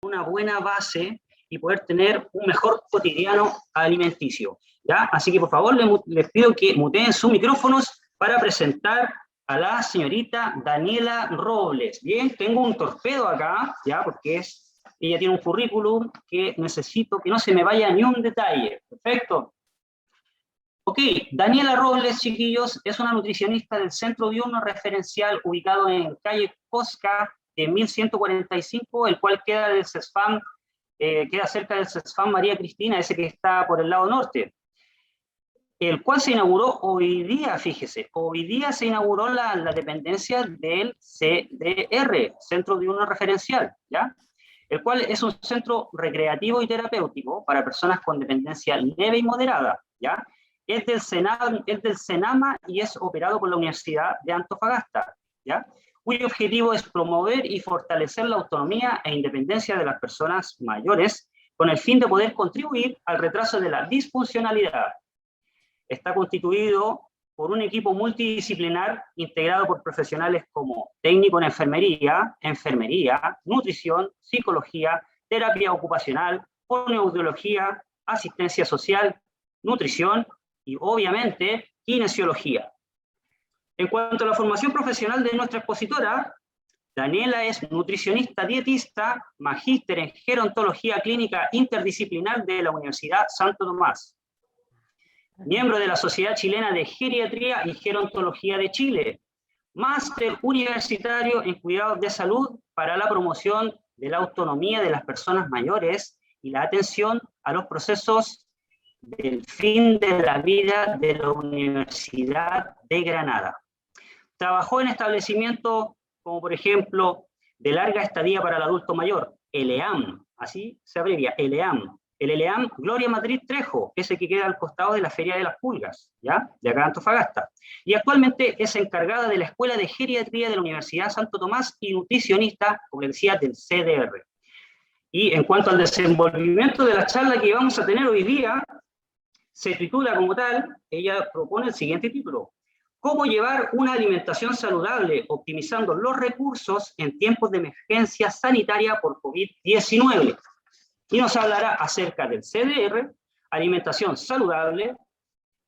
una buena base y poder tener un mejor cotidiano alimenticio, ¿ya? Así que por favor les pido que muteen sus micrófonos para presentar a la señorita Daniela Robles. Bien, tengo un torpedo acá, ¿ya? Porque ella tiene un currículum que necesito que no se me vaya ni un detalle. Perfecto. Ok, Daniela Robles, chiquillos, es una nutricionista del Centro Diurno Referencial ubicado en calle Cosca, en 1145, el cual queda del CESFAM, queda cerca del CESFAM María Cristina, ese que está por el lado norte, el cual se inauguró hoy día, fíjese, hoy día se inauguró la dependencia del CDR, Centro Diurno Referencial, ¿ya? El cual es un centro recreativo y terapéutico para personas con dependencia leve y moderada, ¿ya? Es del Senama y es operado por la Universidad de Antofagasta, ¿ya? Cuyo objetivo es promover y fortalecer la autonomía e independencia de las personas mayores con el fin de poder contribuir al retraso de la disfuncionalidad. Está constituido por un equipo multidisciplinar integrado por profesionales como técnico en enfermería, nutrición, psicología, terapia ocupacional, fonoaudiología, asistencia social, nutrición y obviamente kinesiología. En cuanto a la formación profesional de nuestra expositora, Daniela es nutricionista dietista, magíster en gerontología clínica interdisciplinar de la Universidad Santo Tomás, miembro de la Sociedad Chilena de Geriatría y Gerontología de Chile, máster universitario en cuidados de salud para la promoción de la autonomía de las personas mayores y la atención a los procesos del fin de la vida de la Universidad de Granada. Trabajó en establecimientos como, por ejemplo, de larga estadía para el adulto mayor, ELEAM, así se abrevia, ELEAM. El ELEAM Gloria Madrid Trejo, ese que queda al costado de la Feria de las Pulgas, ¿ya? De acá de Antofagasta. Y actualmente es encargada de la Escuela de Geriatría de la Universidad Santo Tomás y nutricionista, como le decía, del CDR. Y en cuanto al desenvolvimiento de la charla que vamos a tener hoy día, se titula como tal, ella propone el siguiente título: ¿Cómo llevar una alimentación saludable optimizando los recursos en tiempos de emergencia sanitaria por COVID-19? Y nos hablará acerca del CDR, alimentación saludable,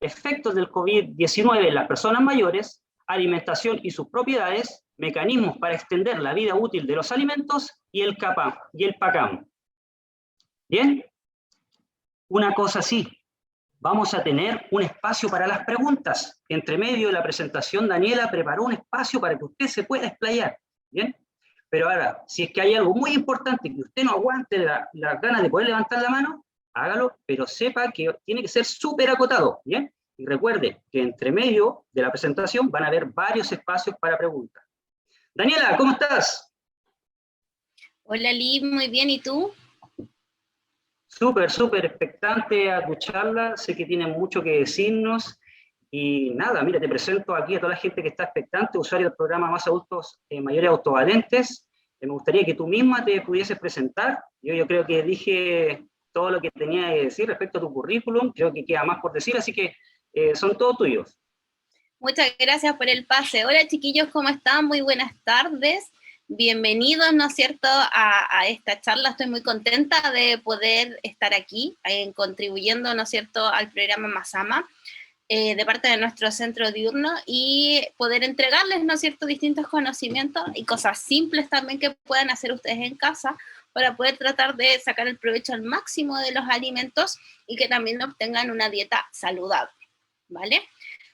efectos del COVID-19 en las personas mayores, alimentación y sus propiedades, mecanismos para extender la vida útil de los alimentos y el PACAM. ¿Bien? Una cosa sí, vamos a tener un espacio para las preguntas. Entre medio de la presentación, Daniela preparó un espacio para que usted se pueda explayar. ¿Bien? Pero ahora, si es que hay algo muy importante que usted no aguante las ganas de poder levantar la mano, hágalo, pero sepa que tiene que ser súper acotado, ¿bien? Y recuerde que entre medio de la presentación van a haber varios espacios para preguntas. Daniela, ¿cómo estás? Hola, Liv, muy bien, ¿y tú? Súper, súper expectante a tu charla, sé que tienen mucho que decirnos. Y nada, mira, te presento aquí a toda la gente que está expectante, usuario del programa Más Adultos Mayores Autovalentes. Me gustaría que tú misma te pudieses presentar. Yo creo que dije todo lo que tenía que decir respecto a tu currículum, creo que queda más por decir, así que son todos tuyos. Muchas gracias por el pase. Hola, chiquillos, ¿cómo están? Muy buenas tardes. Bienvenidos, ¿no es cierto?, a esta charla. Estoy muy contenta de poder estar aquí, contribuyendo, ¿no es cierto?, al programa Masama. De parte de nuestro centro diurno y poder entregarles, ¿no es cierto?, distintos conocimientos y cosas simples también que puedan hacer ustedes en casa para poder tratar de sacar el provecho al máximo de los alimentos y que también obtengan una dieta saludable, ¿vale?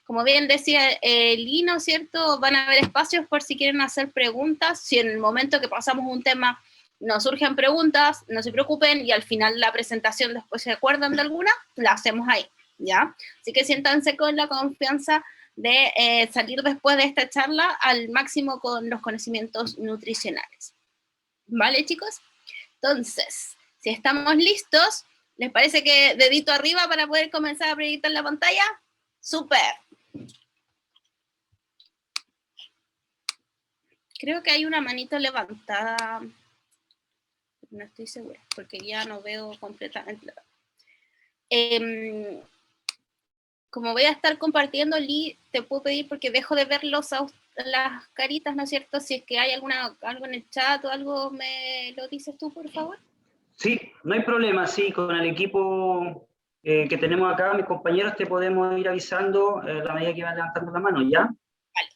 Como bien decía Lee, ¿no es cierto?, van a haber espacios por si quieren hacer preguntas. Si en el momento que pasamos un tema nos surgen preguntas, no se preocupen y al final de la presentación después se acuerdan de alguna, la hacemos ahí. ¿Ya? Así que siéntanse con la confianza de salir después de esta charla al máximo con los conocimientos nutricionales. ¿Vale, chicos? Entonces, si estamos listos, ¿les parece que dedito arriba para poder comenzar a proyectar la pantalla? ¡Súper! Creo que hay una manito levantada. No estoy segura, porque ya no veo completamente. Como voy a estar compartiendo, Lee, te puedo pedir, porque dejo de ver las caritas, ¿no es cierto? Si es que hay algo en el chat o algo, me lo dices tú, por favor. Sí, no hay problema, sí, con el equipo que tenemos acá, mis compañeros, te podemos ir avisando a la medida que van levantando la mano, ¿ya? Vale.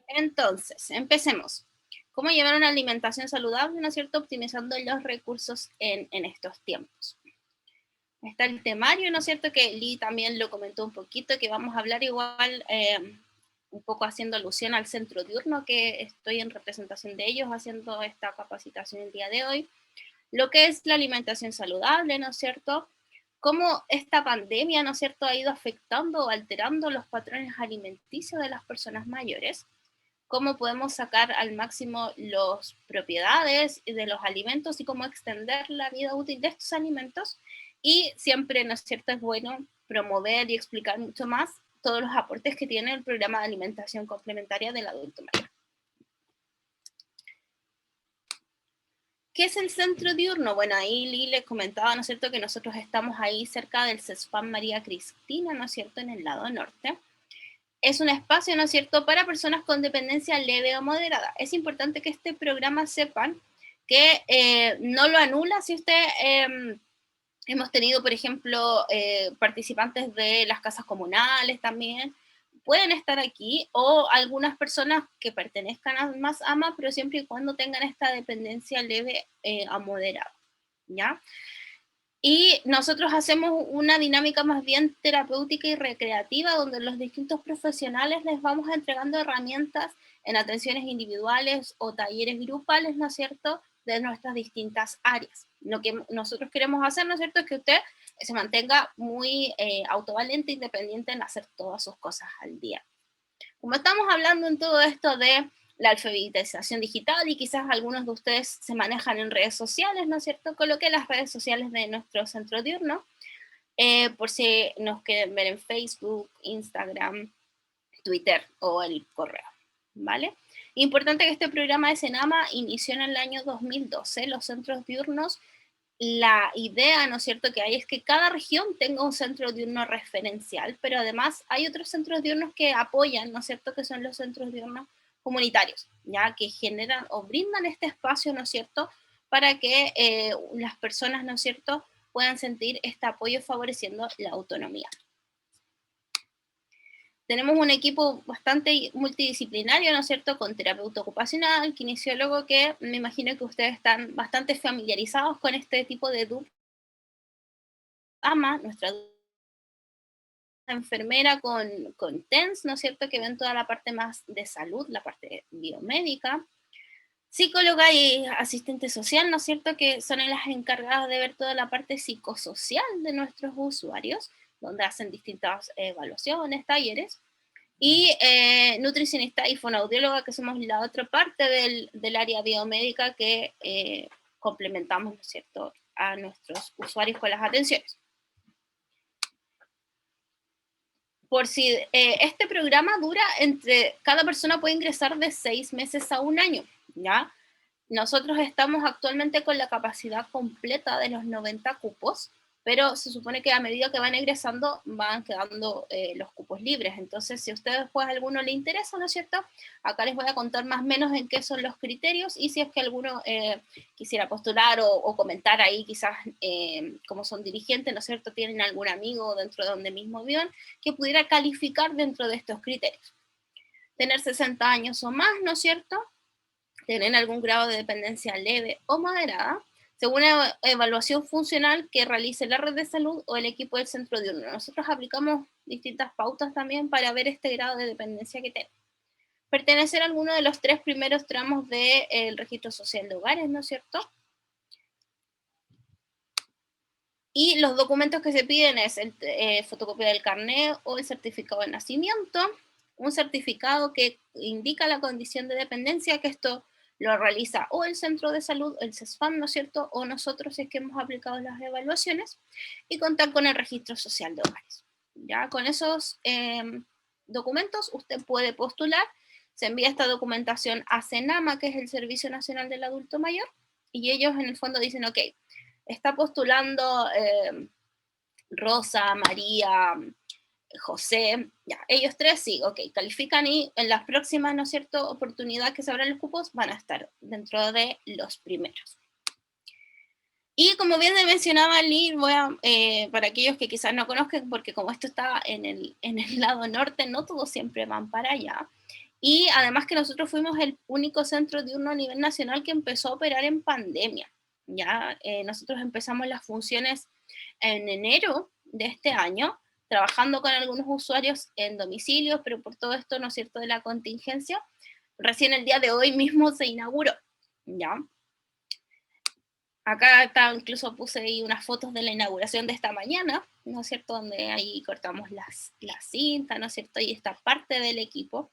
Entonces, empecemos. ¿Cómo llevar una alimentación saludable, ¿no es cierto?, optimizando los recursos en estos tiempos? Está el temario, ¿no es cierto?, que Lee también lo comentó un poquito, que vamos a hablar igual un poco haciendo alusión al centro diurno, que estoy en representación de ellos haciendo esta capacitación el día de hoy. Lo que es la alimentación saludable, ¿no es cierto?, cómo esta pandemia, ¿no es cierto?, ha ido afectando o alterando los patrones alimenticios de las personas mayores, cómo podemos sacar al máximo las propiedades de los alimentos y cómo extender la vida útil de estos alimentos, y siempre, ¿no es cierto?, es bueno promover y explicar mucho más todos los aportes que tiene el programa de alimentación complementaria del adulto mayor. ¿Qué es el centro diurno? Bueno, ahí Lee les comentaba, ¿no es cierto?, que nosotros estamos ahí cerca del CESFAM María Cristina, ¿no es cierto?, en el lado norte. Es un espacio, ¿no es cierto?, para personas con dependencia leve o moderada. Es importante que este programa sepan que no lo anula si usted... hemos tenido, por ejemplo, participantes de las casas comunales también, pueden estar aquí, o algunas personas que pertenezcan a más AMA, pero siempre y cuando tengan esta dependencia leve a moderada, ¿ya? Y nosotros hacemos una dinámica más bien terapéutica y recreativa, donde los distintos profesionales les vamos entregando herramientas en atenciones individuales o talleres grupales, ¿no es cierto?, de nuestras distintas áreas. Lo que nosotros queremos hacer, ¿no es cierto?, es que usted se mantenga muy autovalente, independiente en hacer todas sus cosas al día. Como estamos hablando en todo esto de la alfabetización digital y quizás algunos de ustedes se manejan en redes sociales, ¿no es cierto?, coloqué las redes sociales de nuestro centro diurno, por si nos quieren ver en Facebook, Instagram, Twitter o el correo, ¿vale? Importante que este programa de Senama inició en el año 2012, los centros diurnos. La idea, ¿no es cierto?, que hay es que cada región tenga un centro diurno referencial, pero además hay otros centros diurnos que apoyan, ¿no es cierto?, que son los centros diurnos comunitarios, ya que generan o brindan este espacio, ¿no es cierto?, para que las personas, ¿no es cierto?, puedan sentir este apoyo favoreciendo la autonomía. Tenemos un equipo bastante multidisciplinario, ¿no es cierto?, con terapeuta ocupacional, kinesiólogo, que me imagino que ustedes están bastante familiarizados con este tipo de AMA, nuestra enfermera con TENS, ¿no es cierto?, que ven toda la parte más de salud, la parte biomédica, psicóloga y asistente social, ¿no es cierto?, que son las encargadas de ver toda la parte psicosocial de nuestros usuarios, donde hacen distintas evaluaciones, talleres, y nutricionista y fonoaudióloga, que somos la otra parte del área biomédica que complementamos, ¿no es cierto?, a nuestros usuarios con las atenciones. Por si este programa dura cada persona puede ingresar de 6 meses a 1 año, ¿ya? Nosotros estamos actualmente con la capacidad completa de los 90 cupos, pero se supone que a medida que van egresando van quedando los cupos libres. Entonces, si a ustedes después a alguno le interesa, ¿no es cierto?, acá les voy a contar más o menos en qué son los criterios, y si es que alguno quisiera postular o comentar ahí, quizás como son dirigentes, ¿no es cierto?, tienen algún amigo dentro de donde mismo vivan que pudiera calificar dentro de estos criterios. Tener 60 años o más, ¿no es cierto?, tener algún grado de dependencia leve o moderada, según una evaluación funcional que realice la red de salud o el equipo del centro diurno. Nosotros aplicamos distintas pautas también para ver este grado de dependencia que tenemos. Pertenecer a alguno de los 3 primeros tramos del registro social de hogares, ¿no es cierto? Y los documentos que se piden es fotocopia del carnet o el certificado de nacimiento, un certificado que indica la condición de dependencia, que esto lo realiza o el centro de salud, el CESFAM, ¿no es cierto?, o nosotros si es que hemos aplicado las evaluaciones, y contar con el registro social de hogares. Ya con esos documentos usted puede postular, se envía esta documentación a CENAMA, que es el Servicio Nacional del Adulto Mayor, y ellos en el fondo dicen, ok, está postulando Rosa, María, José, ya, ellos 3 sí, ok, califican, y en las próximas, ¿no es cierto?, oportunidades que se abran los cupos van a estar dentro de los primeros. Y como bien mencionaba Lee, para aquellos que quizás no conozcan, porque como esto está en el lado norte, no todos siempre van para allá. Y además que nosotros fuimos el único centro diurno a nivel nacional que empezó a operar en pandemia. Ya nosotros empezamos las funciones en enero de este año, trabajando con algunos usuarios en domicilios, pero por todo esto, ¿no es cierto?, de la contingencia, recién el día de hoy mismo se inauguró, ¿ya? Acá está, incluso puse ahí unas fotos de la inauguración de esta mañana, ¿no es cierto?, donde ahí cortamos las cintas, ¿no es cierto?, y esta parte del equipo,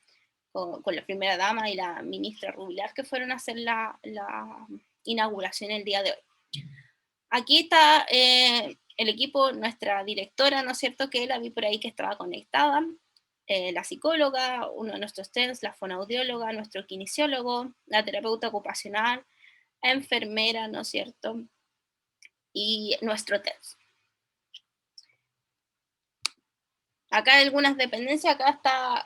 con la primera dama y la ministra Rubilar, que fueron a hacer la inauguración el día de hoy. Aquí está el equipo, nuestra directora, ¿no es cierto?, que la vi por ahí que estaba conectada, la psicóloga, uno de nuestros TENS, la fonoaudióloga, nuestro kinesiólogo, la terapeuta ocupacional, enfermera, ¿no es cierto?, y nuestro TENS. Acá hay algunas dependencias, acá está,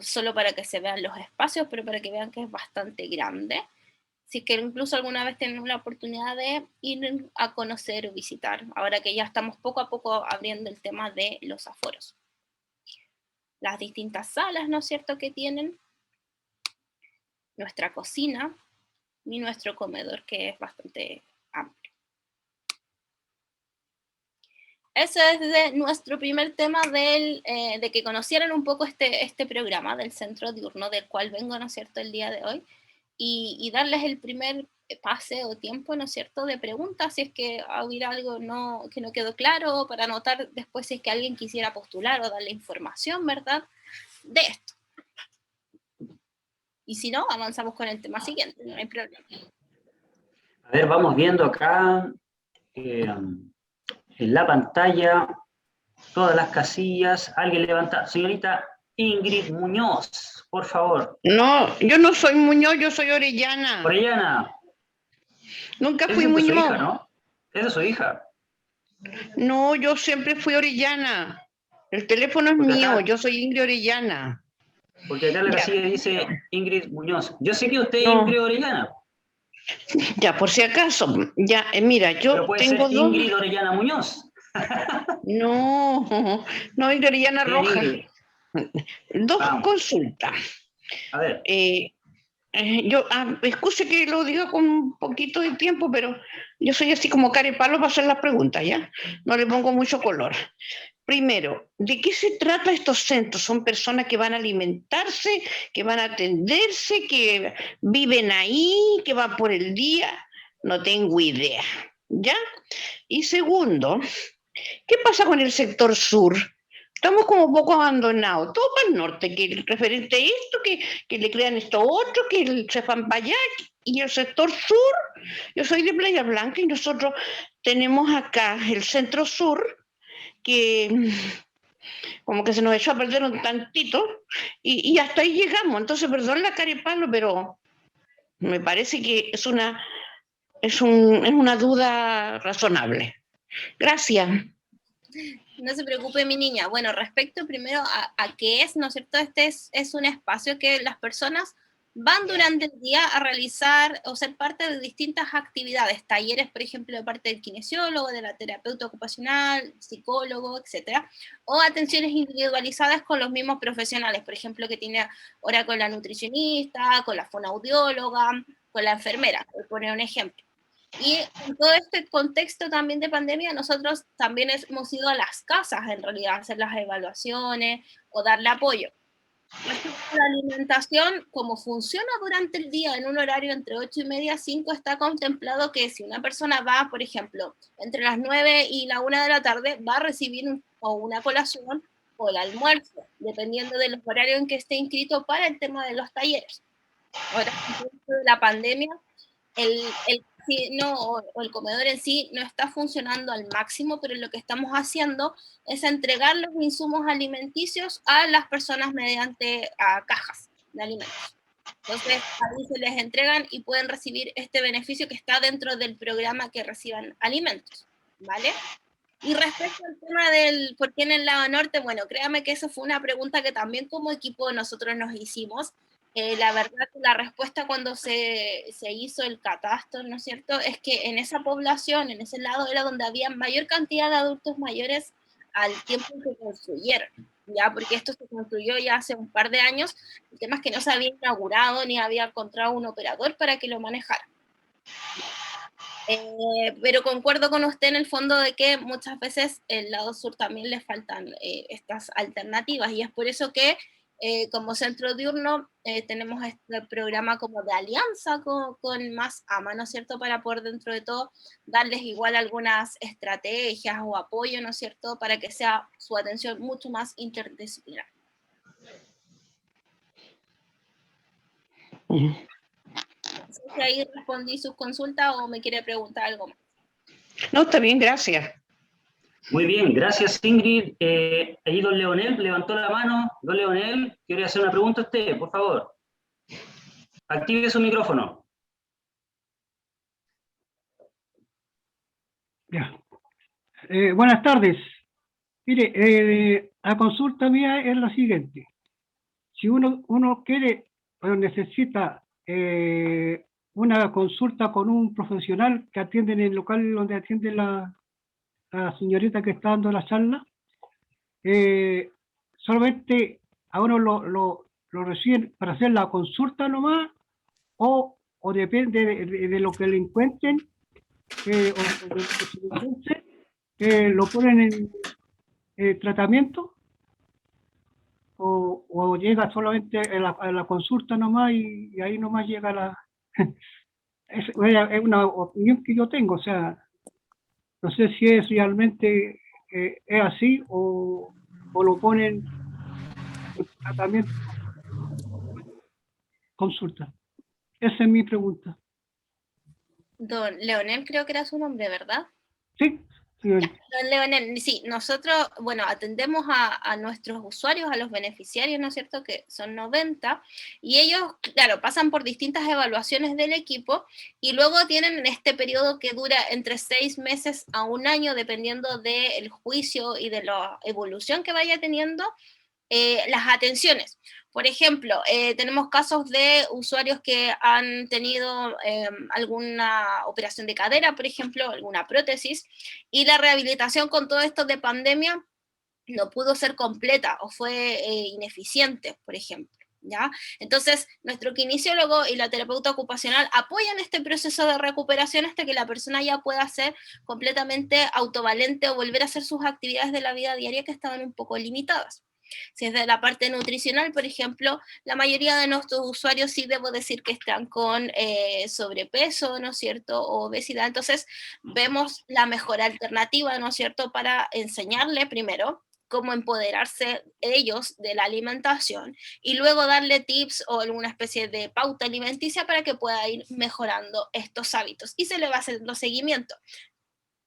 solo para que se vean los espacios, pero para que vean que es bastante grande. Si es que incluso alguna vez tenemos la oportunidad de ir a conocer o visitar, ahora que ya estamos poco a poco abriendo el tema de los aforos. Las distintas salas, ¿no es cierto?, que tienen, nuestra cocina y nuestro comedor, que es bastante amplio. Ese es de nuestro primer tema de que conocieran un poco este programa del centro diurno, del cual vengo, ¿no es cierto?, el día de hoy, y darles el primer pase o tiempo, ¿no es cierto?, de preguntas, si es que hubiera algo que no quedó claro, para anotar después si es que alguien quisiera postular o darle información, ¿verdad?, de esto. Y si no, avanzamos con el tema siguiente, no hay problema. A ver, vamos viendo acá en la pantalla todas las casillas. Alguien levanta. Señorita Ingrid Muñoz, por favor. No, yo no soy Muñoz, yo soy Orellana. Orellana. Nunca fui Esa es Muñoz. su hija, ¿no? Esa es su hija. No, yo siempre fui Orellana. El teléfono es Porque mío, acá, yo soy Ingrid Orellana. porque acá en la Ya, casilla dice Ingrid Muñoz. Yo sé que usted es no, Ingrid Orellana, ya, por si acaso, ya, mira, pero yo puede ser tengo dos, Ingrid Orellana Muñoz. no, no, Ingrid Orellana Bien, Roja, Ingrid. dos Vamos. consultas. A ver. Escuche que lo diga con un poquito de tiempo, pero yo soy así como carepalo para hacer las preguntas, ¿ya? No le pongo mucho color. Primero, ¿de qué se trata estos centros? ¿Son personas que van a alimentarse, que van a atenderse, que viven ahí, que van por el día? No tengo idea, ¿ya? Y segundo, ¿qué pasa con el sector sur? Estamos como poco abandonados, todo para el norte, que el referente a esto, que le crean esto otro, que se van para allá, y el sector sur, yo soy de Playa Blanca y nosotros tenemos acá el centro sur, que como que se nos echó a perder un tantito, y hasta ahí llegamos. Entonces, perdón la cara y palo, pero me parece que es una duda razonable. Gracias. No se preocupe, mi niña. Bueno, respecto primero a qué es, ¿no es cierto? Este es un espacio que las personas van durante el día a realizar o ser parte de distintas actividades, talleres, por ejemplo, de parte del kinesiólogo, de la terapeuta ocupacional, psicólogo, etcétera, o atenciones individualizadas con los mismos profesionales, por ejemplo, que tiene ahora con la nutricionista, con la fonoaudióloga, con la enfermera, por poner un ejemplo. Y en todo este contexto también de pandemia, nosotros también hemos ido a las casas, en realidad, a hacer las evaluaciones o darle apoyo. La alimentación, como funciona durante el día en un horario entre 8:30 y 5, está contemplado que si una persona va, por ejemplo, entre las 9 y la 1 de la tarde, va a recibir o una colación o el almuerzo, dependiendo de los horarios en que esté inscrito para el tema de los talleres. Ahora, de la pandemia, el casino o el comedor en sí no está funcionando al máximo, pero lo que estamos haciendo es entregar los insumos alimenticios a las personas mediante cajas de alimentos. Entonces, ahí se les entregan y pueden recibir este beneficio que está dentro del programa que reciban alimentos, ¿vale? Y respecto al tema del por qué en el lado norte, bueno, créame que esa fue una pregunta que también como equipo nosotros nos hicimos. La verdad, la respuesta cuando se hizo el catastro, ¿no es cierto?, es que en esa población, en ese lado, era donde había mayor cantidad de adultos mayores al tiempo en que construyeron, ¿ya? Porque esto se construyó ya hace un par de años, el tema es que no se había inaugurado ni había encontrado un operador para que lo manejara. Pero concuerdo con usted en el fondo de que muchas veces el lado sur también le faltan estas alternativas, y es por eso que como centro diurno tenemos este programa como de alianza con Más AMA, ¿no es cierto?, para poder dentro de todo darles igual algunas estrategias o apoyo, ¿no es cierto?, para que sea su atención mucho más interdisciplinar. No sé si ahí respondí sus consultas o me quiere preguntar algo más. No, está bien, gracias. Muy bien, gracias Ingrid. Ahí don Leonel levantó la mano. Don Leonel, ¿quiere hacer una pregunta a usted? Por favor. Active su micrófono. Ya. Buenas tardes. Mire, la consulta mía es la siguiente. Si uno quiere o necesita una consulta con un profesional que atiende en el local donde atiende la señorita que está dando la charla, solamente a uno lo reciben para hacer la consulta nomás, o depende de lo que le encuentren, o de lo que se le encuentre, lo ponen en tratamiento, o llega solamente a la consulta nomás y ahí nomás llega la... es una opinión que yo tengo, o sea, no sé si es realmente es así o lo ponen en tratamiento, consulta. Esa es mi pregunta. Don Leonel, creo que era su nombre, ¿verdad? Sí, sí. Don Leonel, sí, nosotros, bueno, atendemos a nuestros usuarios, a los beneficiarios, ¿no es cierto?, que son 90, y ellos, claro, pasan por distintas evaluaciones del equipo, y luego tienen este periodo que dura entre 6 meses a 1 año, dependiendo del juicio y de la evolución que vaya teniendo las atenciones. Por ejemplo, tenemos casos de usuarios que han tenido alguna operación de cadera, por ejemplo, alguna prótesis, y la rehabilitación con todo esto de pandemia no pudo ser completa o fue ineficiente, por ejemplo. ¿Ya? Entonces, nuestro kinesiólogo y la terapeuta ocupacional apoyan este proceso de recuperación hasta que la persona ya pueda ser completamente autovalente o volver a hacer sus actividades de la vida diaria que estaban un poco limitadas. Si es de la parte nutricional, por ejemplo, la mayoría de nuestros usuarios sí debo decir que están con sobrepeso, ¿no es cierto?, o obesidad. Entonces, vemos la mejor alternativa, ¿no es cierto?, para enseñarle primero cómo empoderarse ellos de la alimentación y luego darle tips o alguna especie de pauta alimenticia para que pueda ir mejorando estos hábitos. Y se le va haciendo seguimiento.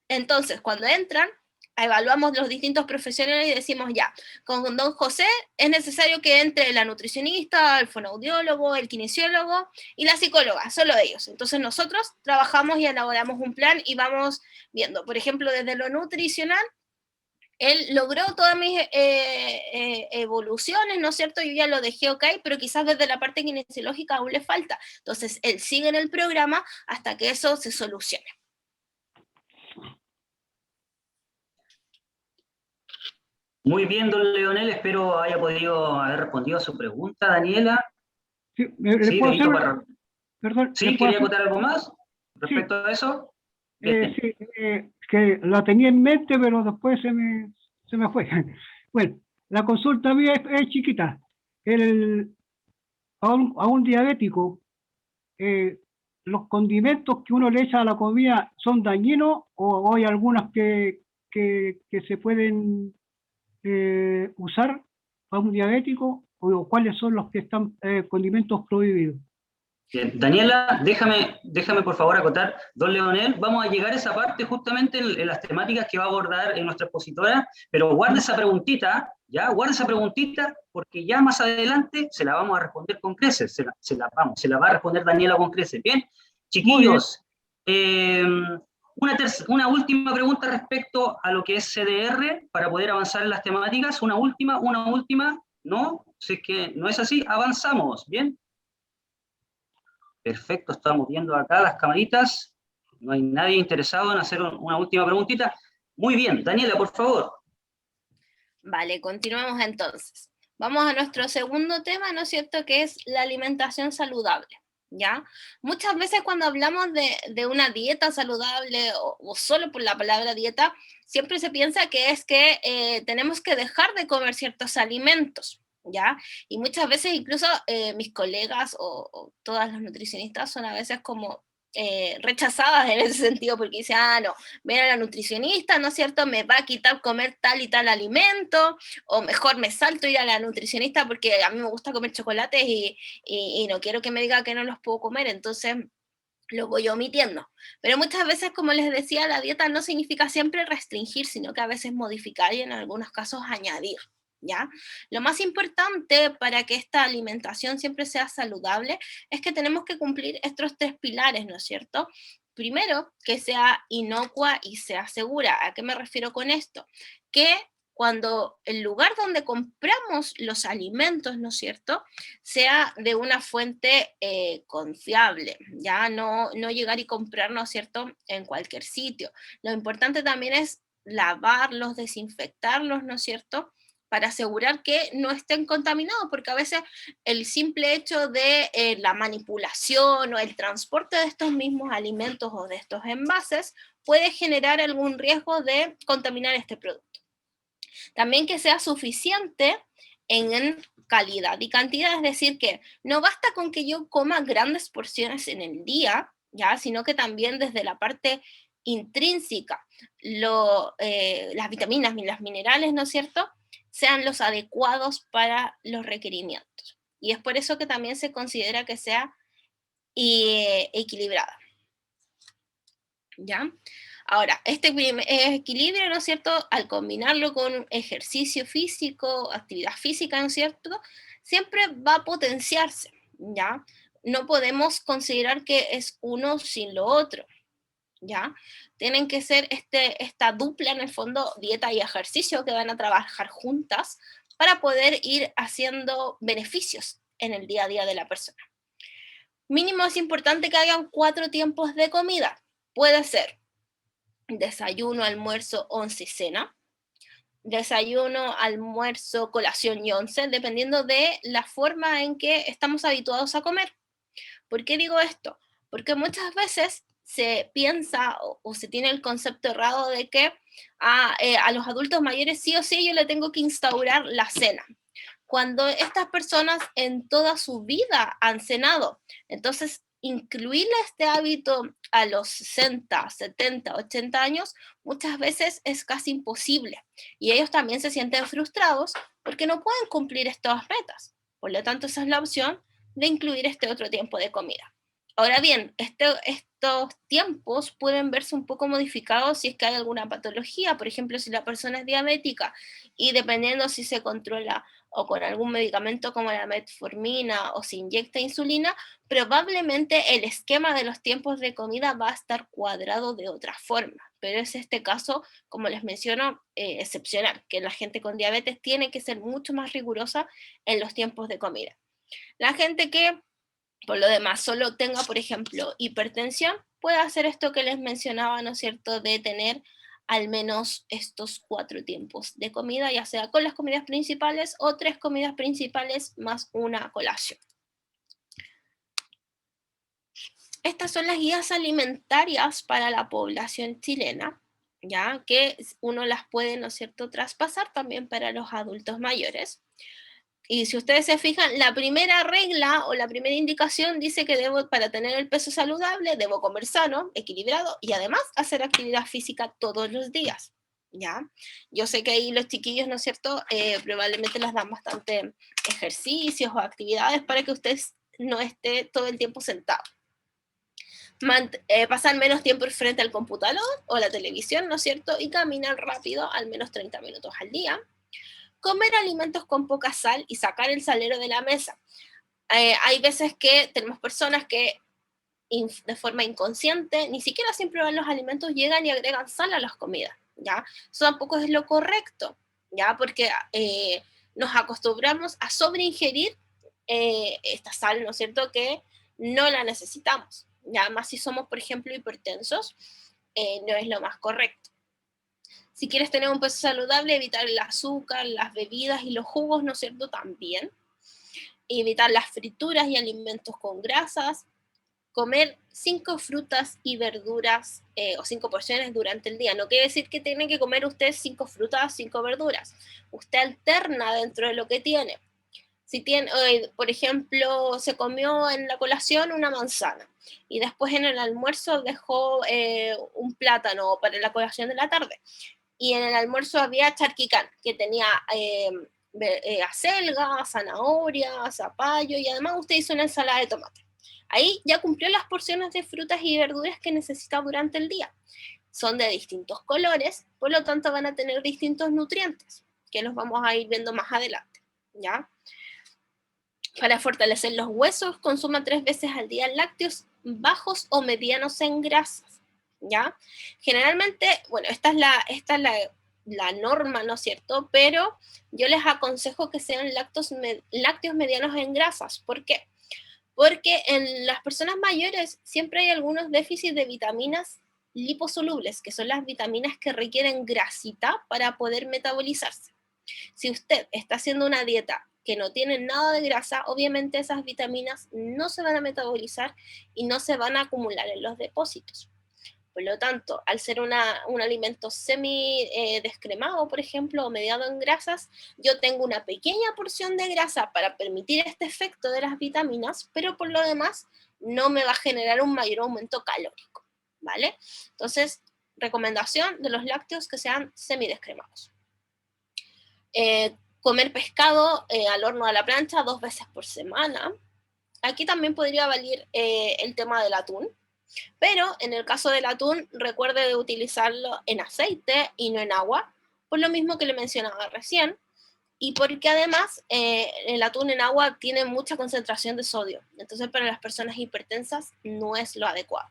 Entonces, cuando entran, evaluamos los distintos profesionales y decimos ya, con don José es necesario que entre la nutricionista, el fonoaudiólogo, el kinesiólogo y la psicóloga, solo ellos. Entonces nosotros trabajamos y elaboramos un plan y vamos viendo, por ejemplo, desde lo nutricional, él logró todas mis evoluciones, ¿no es cierto? Yo ya lo dejé ok, pero quizás desde la parte kinesiológica aún le falta. Entonces él sigue en el programa hasta que eso se solucione. Muy bien, don Leonel, espero haya podido haber respondido a su pregunta, Daniela. Sí, ¿le puedo hacer? Perdón, ¿Sí? ¿Quería acotar algo más respecto a eso? Sí, que la tenía en mente, pero después se me fue. Bueno, la consulta mía es chiquita. A un diabético, ¿los condimentos que uno le echa a la comida son dañinos o hay algunas que se pueden usar para un diabético, o cuáles son los que están condimentos prohibidos? Bien. Daniela, déjame por favor acotar. Don Leonel, vamos a llegar a esa parte justamente en las temáticas que va a abordar en nuestra expositora, pero guarda esa preguntita, ¿ya? Guarda esa preguntita, porque ya más adelante se la vamos a responder con creces, se la va a responder Daniela con creces. Bien, chiquillos, una última pregunta respecto a lo que es CDR, para poder avanzar en las temáticas, una última, ¿no? Si es que no es así, avanzamos, ¿bien? Perfecto, estamos viendo acá las camaritas. No hay nadie interesado en hacer una última preguntita. Muy bien, Daniela, por favor. Vale, continuamos entonces. Vamos a nuestro segundo tema, ¿no es cierto?, que es la alimentación saludable, ¿ya? Muchas veces cuando hablamos de una dieta saludable o solo por la palabra dieta, siempre se piensa que es que tenemos que dejar de comer ciertos alimentos, ¿ya? Y muchas veces incluso mis colegas o todas las nutricionistas son a veces como rechazadas en ese sentido, porque dicen, ah, no, mira, la nutricionista, ¿no es cierto?, me va a quitar comer tal y tal alimento, o mejor me salto ir a la nutricionista porque a mí me gusta comer chocolates y no quiero que me diga que no los puedo comer, entonces lo voy omitiendo. Pero muchas veces, como les decía, la dieta no significa siempre restringir, sino que a veces modificar y en algunos casos añadir, ¿ya? Lo más importante para que esta alimentación siempre sea saludable es que tenemos que cumplir estos 3 pilares, ¿no es cierto? Primero, que sea inocua y sea segura. ¿A qué me refiero con esto? Que cuando el lugar donde compramos los alimentos, ¿no es cierto?, sea de una fuente confiable, ya no llegar y comprar, ¿no es cierto?, en cualquier sitio. Lo importante también es lavarlos, desinfectarlos, ¿no es cierto?, para asegurar que no estén contaminados, porque a veces el simple hecho de la manipulación o el transporte de estos mismos alimentos o de estos envases puede generar algún riesgo de contaminar este producto. También que sea suficiente en calidad y cantidad, es decir, que no basta con que yo coma grandes porciones en el día, ¿ya?, sino que también desde la parte intrínseca, las vitaminas y los minerales, ¿no es cierto?, sean los adecuados para los requerimientos. Y es por eso que también se considera que sea equilibrada, ¿ya? Ahora, este equilibrio, ¿no es cierto?, al combinarlo con ejercicio físico, actividad física, ¿no es cierto?, siempre va a potenciarse, ¿ya? No podemos considerar que es uno sin lo otro, ¿ya? Tienen que ser esta dupla, en el fondo, dieta y ejercicio, que van a trabajar juntas para poder ir haciendo beneficios en el día a día de la persona. Mínimo es importante que hagan 4 tiempos de comida. Puede ser desayuno, almuerzo, once y cena, desayuno, almuerzo, colación y once, dependiendo de la forma en que estamos habituados a comer. ¿Por qué digo esto? Porque muchas veces se piensa o se tiene el concepto errado de que a los adultos mayores sí o sí yo le tengo que instaurar la cena, cuando estas personas en toda su vida han cenado. Entonces, incluirle este hábito a los 60, 70, 80 años, muchas veces es casi imposible. Y ellos también se sienten frustrados porque no pueden cumplir estas metas. Por lo tanto, esa es la opción de incluir este otro tiempo de comida. Ahora bien, estos tiempos pueden verse un poco modificados si es que hay alguna patología. Por ejemplo, si la persona es diabética y dependiendo si se controla o con algún medicamento como la metformina o se inyecta insulina, probablemente el esquema de los tiempos de comida va a estar cuadrado de otra forma. Pero es este caso, como les menciono, excepcional, que la gente con diabetes tiene que ser mucho más rigurosa en los tiempos de comida. La gente que, por lo demás, solo tenga, por ejemplo, hipertensión, puede hacer esto que les mencionaba, ¿no es cierto?, de tener al menos estos 4 tiempos de comida, ya sea con las comidas principales o 3 comidas principales más una colación. Estas son las guías alimentarias para la población chilena, ya que uno las puede, ¿no es cierto?, traspasar también para los adultos mayores. Y si ustedes se fijan, la primera regla o la primera indicación dice que para tener el peso saludable, debo comer sano, equilibrado y además hacer actividad física todos los días, ¿ya? Yo sé que ahí los chiquillos, ¿no es cierto?, probablemente les dan bastante ejercicios o actividades para que usted no esté todo el tiempo sentado. Pasar menos tiempo frente al computador o la televisión, ¿no es cierto?, y caminar rápido al menos 30 minutos al día. Comer alimentos con poca sal y sacar el salero de la mesa. Hay veces que tenemos personas que de forma inconsciente, ni siquiera sin probar los alimentos, llegan y agregan sal a las comidas, ¿ya? Eso tampoco es lo correcto, ¿ya? Porque nos acostumbramos a sobreingerir esta sal, ¿no es cierto?, que no la necesitamos. Ya más si somos, por ejemplo, hipertensos, no es lo más correcto. Si quieres tener un peso saludable, evitar el azúcar, las bebidas y los jugos, ¿no es cierto? También. Evitar las frituras y alimentos con grasas. Comer 5 frutas y verduras o 5 porciones durante el día. No quiere decir que tiene que comer usted 5 frutas, 5 verduras. Usted alterna dentro de lo que tiene. Si tiene, por ejemplo, se comió en la colación una manzana y después en el almuerzo dejó un plátano para la colación de la tarde. Y en el almuerzo había charquicán, que tenía acelga, zanahoria, zapallo, y además usted hizo una ensalada de tomate. Ahí ya cumplió las porciones de frutas y verduras que necesita durante el día. Son de distintos colores, por lo tanto van a tener distintos nutrientes, que los vamos a ir viendo más adelante, ¿ya? Para fortalecer los huesos, consuma 3 veces al día lácteos bajos o medianos en grasas, ¿ya? Generalmente, bueno, esta es la norma, ¿no es cierto? Pero yo les aconsejo que sean lácteos medianos en grasas. ¿Por qué? Porque en las personas mayores siempre hay algunos déficits de vitaminas liposolubles, que son las vitaminas que requieren grasita para poder metabolizarse. Si usted está haciendo una dieta que no tiene nada de grasa, obviamente esas vitaminas no se van a metabolizar y no se van a acumular en los depósitos. Por lo tanto, al ser un alimento semi-descremado, por ejemplo, o mediado en grasas, yo tengo una pequeña porción de grasa para permitir este efecto de las vitaminas, pero por lo demás no me va a generar un mayor aumento calórico, ¿vale? Entonces, recomendación de los lácteos que sean semidescremados. Comer pescado al horno a la plancha 2 veces por semana. Aquí también podría valer el tema del atún. Pero en el caso del atún, recuerde de utilizarlo en aceite y no en agua, por lo mismo que le mencionaba recién, y porque además el atún en agua tiene mucha concentración de sodio, entonces para las personas hipertensas no es lo adecuado.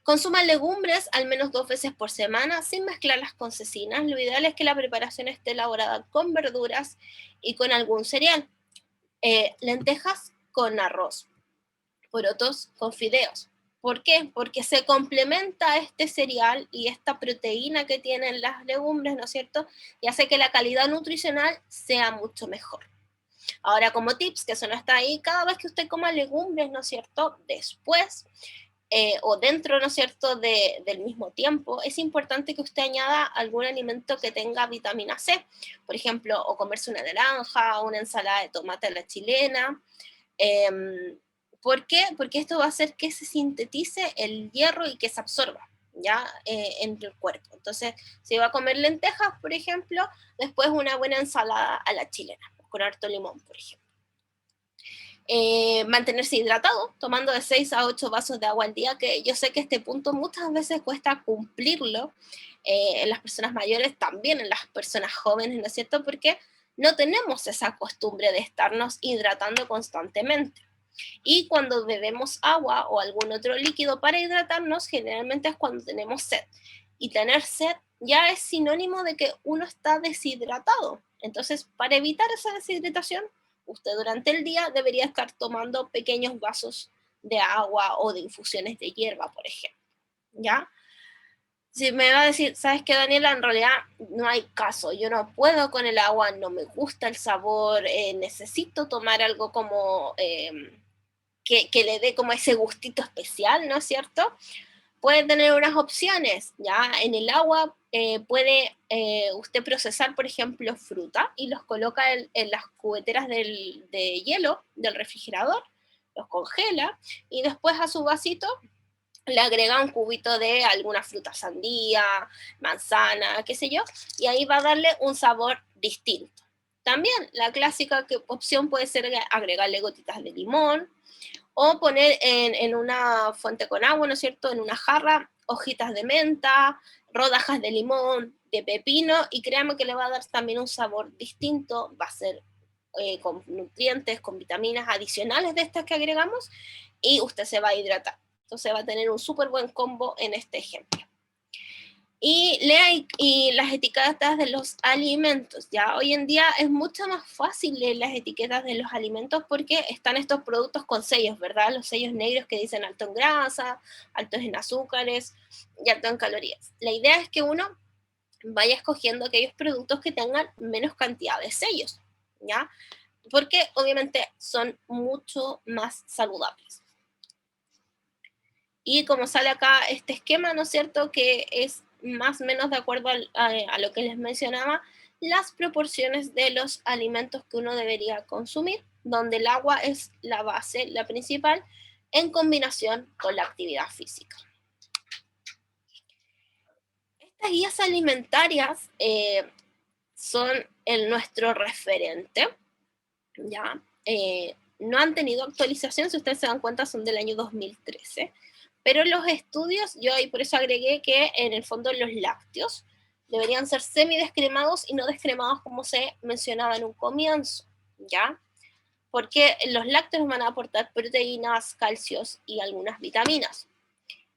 Consuma legumbres al menos 2 veces por semana sin mezclarlas con cecinas. Lo ideal es que la preparación esté elaborada con verduras y con algún cereal. Lentejas con arroz, porotos con fideos. ¿Por qué? Porque se complementa este cereal y esta proteína que tienen las legumbres, ¿no es cierto? Y hace que la calidad nutricional sea mucho mejor. Ahora, como tips, que eso no está ahí, cada vez que usted coma legumbres, ¿no es cierto? Después o dentro, ¿no es cierto?, del mismo tiempo, es importante que usted añada algún alimento que tenga vitamina C. Por ejemplo, o comerse una naranja, una ensalada de tomate a la chilena. ¿Por qué? Porque esto va a hacer que se sintetice el hierro y que se absorba, ¿ya? En el cuerpo. Entonces, si va a comer lentejas, por ejemplo, después una buena ensalada a la chilena, con harto limón, por ejemplo. Mantenerse hidratado, tomando de 6 a 8 vasos de agua al día, que yo sé que este punto muchas veces cuesta cumplirlo en las personas mayores, también en las personas jóvenes, ¿no es cierto? Porque no tenemos esa costumbre de estarnos hidratando constantemente. Y cuando bebemos agua o algún otro líquido para hidratarnos, generalmente es cuando tenemos sed. Y tener sed ya es sinónimo de que uno está deshidratado. Entonces, para evitar esa deshidratación, usted durante el día debería estar tomando pequeños vasos de agua o de infusiones de hierba, por ejemplo, ¿ya? Si me va a decir, ¿sabes qué, Daniela? En realidad no hay caso, yo no puedo con el agua, no me gusta el sabor, necesito tomar algo como que le dé como ese gustito especial, ¿no es cierto? Puede tener unas opciones, ¿ya? En el agua puede usted procesar, por ejemplo, fruta y los coloca en las cubeteras de hielo del refrigerador, los congela y después a su vasito le agrega un cubito de alguna fruta, sandía, manzana, qué sé yo, y ahí va a darle un sabor distinto. También la clásica opción puede ser agregarle gotitas de limón, o poner en una fuente con agua, ¿no es cierto?, en una jarra, hojitas de menta, rodajas de limón, de pepino, y créanme que le va a dar también un sabor distinto, va a ser con nutrientes, con vitaminas adicionales de estas que agregamos, y usted se va a hidratar. Entonces va a tener un súper buen combo en este ejemplo. Y lea y las etiquetas de los alimentos. Ya hoy en día es mucho más fácil leer las etiquetas de los alimentos porque están estos productos con sellos, ¿verdad? Los sellos negros que dicen alto en grasa, altos en azúcares y alto en calorías. La idea es que uno vaya escogiendo aquellos productos que tengan menos cantidad de sellos, ¿ya? Porque obviamente son mucho más saludables. Y como sale acá este esquema, ¿no es cierto?, que es más o menos de acuerdo a lo que les mencionaba, las proporciones de los alimentos que uno debería consumir, donde el agua es la base, la principal, en combinación con la actividad física. Estas guías alimentarias son nuestro referente, ¿ya? No han tenido actualización, si ustedes se dan cuenta, son del año 2013. Pero los estudios, yo ahí por eso agregué que en el fondo los lácteos deberían ser semidescremados y no descremados como se mencionaba en un comienzo, ¿ya? Porque los lácteos van a aportar proteínas, calcios y algunas vitaminas.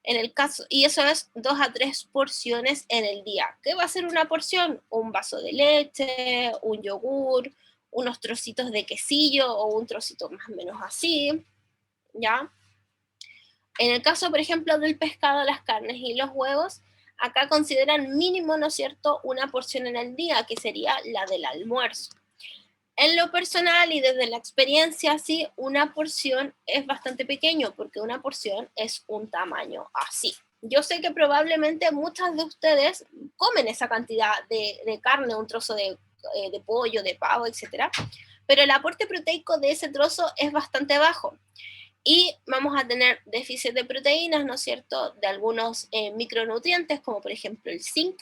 En el caso, y eso es 2 a 3 porciones en el día. ¿Qué va a ser una porción? Un vaso de leche, un yogur, unos trocitos de quesillo o un trocito más o menos así, ¿ya? En el caso, por ejemplo, del pescado, las carnes y los huevos, acá consideran mínimo, ¿no es cierto?, una porción en el día, que sería la del almuerzo. En lo personal y desde la experiencia, sí, una porción es bastante pequeño, porque una porción es un tamaño así. Yo sé que probablemente muchas de ustedes comen esa cantidad de carne, un trozo de pollo, de pavo, etc. Pero el aporte proteico de ese trozo es bastante bajo. Y vamos a tener déficit de proteínas, ¿no es cierto?, de algunos micronutrientes, como por ejemplo el zinc,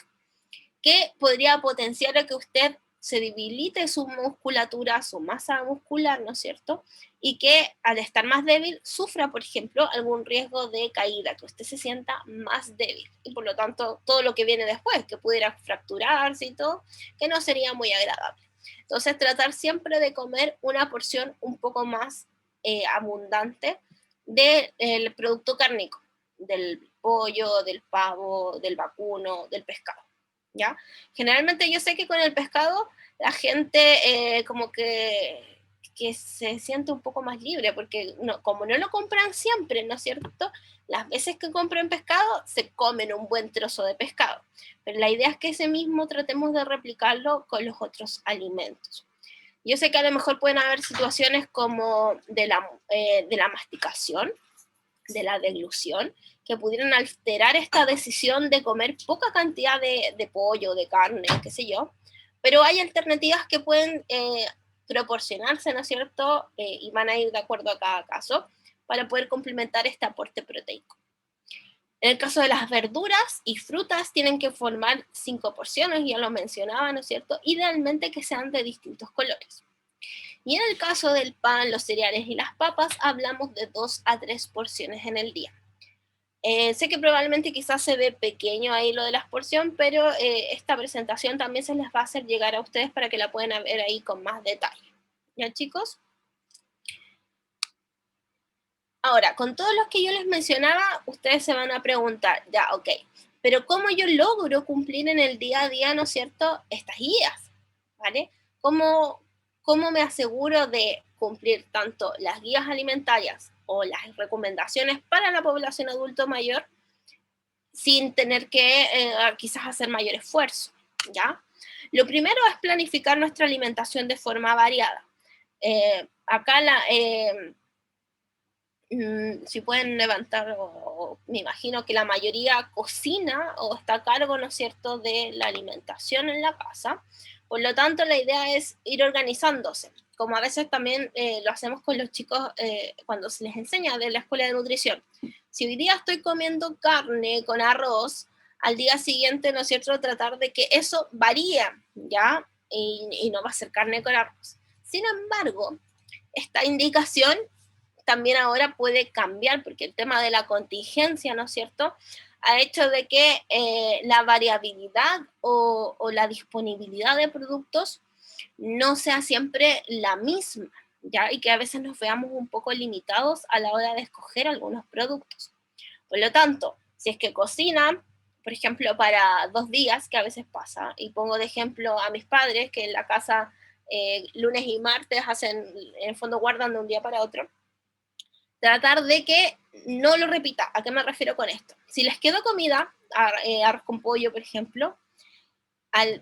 que podría potenciar a que usted se debilite su musculatura, su masa muscular, ¿no es cierto?, y que al estar más débil sufra, por ejemplo, algún riesgo de caída, que usted se sienta más débil, y por lo tanto todo lo que viene después, que pudiera fracturarse y todo, que no sería muy agradable. Entonces tratar siempre de comer una porción un poco más abundante del producto cárnico, del pollo, del pavo, del vacuno, del pescado, ¿ya? Generalmente yo sé que con el pescado la gente como que se siente un poco más libre, porque como no lo compran siempre, ¿no es cierto? Las veces que compran pescado, se comen un buen trozo de pescado, pero la idea es que ese mismo tratemos de replicarlo con los otros alimentos. Yo sé que a lo mejor pueden haber situaciones como de la masticación, de la deglución, que pudieran alterar esta decisión de comer poca cantidad de pollo, de carne, qué sé yo, pero hay alternativas que pueden proporcionarse, ¿no es cierto?, y van a ir de acuerdo a cada caso, para poder complementar este aporte proteico. En el caso de las verduras y frutas, tienen que formar 5 porciones, ya lo mencionaba, ¿no es cierto?, idealmente que sean de distintos colores. Y en el caso del pan, los cereales y las papas, hablamos de 2 a 3 porciones en el día. Sé que probablemente quizás se ve pequeño ahí lo de las porciones, pero esta presentación también se les va a hacer llegar a ustedes para que la puedan ver ahí con más detalle. ¿Ya, chicos? Ahora, con todos los que yo les mencionaba, ustedes se van a preguntar, ya, ok, pero ¿cómo yo logro cumplir en el día a día, ¿no es cierto?, estas guías, ¿vale? ¿Cómo me aseguro de cumplir tanto las guías alimentarias o las recomendaciones para la población adulto mayor sin tener que quizás hacer mayor esfuerzo, ¿ya? Lo primero es planificar nuestra alimentación de forma variada. Acá si pueden levantar, me imagino que la mayoría cocina o está a cargo, ¿no es cierto?, de la alimentación en la casa. Por lo tanto, la idea es ir organizándose, como a veces también lo hacemos con los chicos cuando se les enseña de la escuela de nutrición. Si hoy día estoy comiendo carne con arroz, al día siguiente, ¿no es cierto?, tratar de que eso varíe, ¿ya? Y no va a ser carne con arroz. Sin embargo, esta indicación también ahora puede cambiar, porque el tema de la contingencia, ¿no es cierto?, ha hecho de que la variabilidad o la disponibilidad de productos no sea siempre la misma, ¿ya? Y que a veces nos veamos un poco limitados a la hora de escoger algunos productos. Por lo tanto, si es que cocina, por ejemplo, para 2 días, que a veces pasa, y pongo de ejemplo a mis padres, que en la casa lunes y martes hacen, en el fondo guardan de un día para otro, tratar de que no lo repita. ¿A qué me refiero con esto? Si les quedó comida, arroz con pollo, por ejemplo,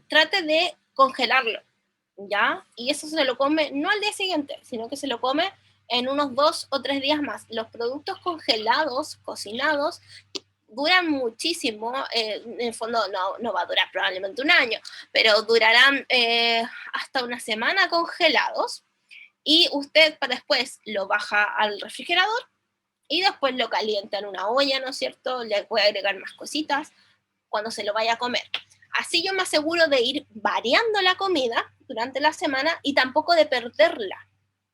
trate de congelarlo, ¿ya? Y eso se lo come no al día siguiente, sino que se lo come en unos 2 o 3 días más. Los productos congelados, cocinados, duran muchísimo, en el fondo no va a durar probablemente un año, pero durarán hasta una semana congelados, y usted después lo baja al refrigerador y después lo calienta en una olla, ¿no es cierto? Le puede agregar más cositas cuando se lo vaya a comer. Así yo me aseguro de ir variando la comida durante la semana y tampoco de perderla,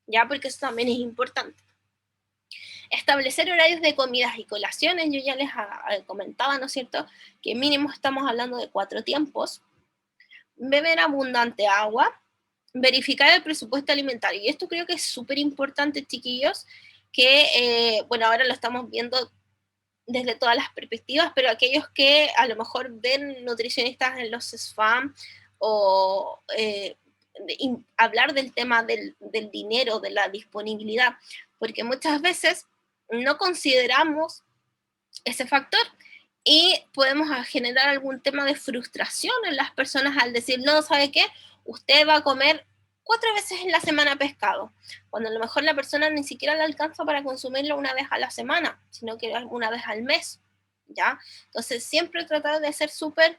¿ya? Porque eso también es importante. Establecer horarios de comidas y colaciones, yo ya les comentaba, ¿no es cierto?, que mínimo estamos hablando de 4 tiempos. Beber abundante agua, verificar el presupuesto alimentario, y esto creo que es súper importante, chiquillos, que, bueno, ahora lo estamos viendo desde todas las perspectivas, pero aquellos que a lo mejor ven nutricionistas en los spam o hablar del tema del dinero, de la disponibilidad, porque muchas veces no consideramos ese factor y podemos generar algún tema de frustración en las personas al decir, no, ¿sabe qué? Usted va a comer 4 veces en la semana pescado, cuando a lo mejor la persona ni siquiera le alcanza para consumirlo una vez a la semana, sino que una vez al mes, ¿ya? Entonces siempre tratar de ser súper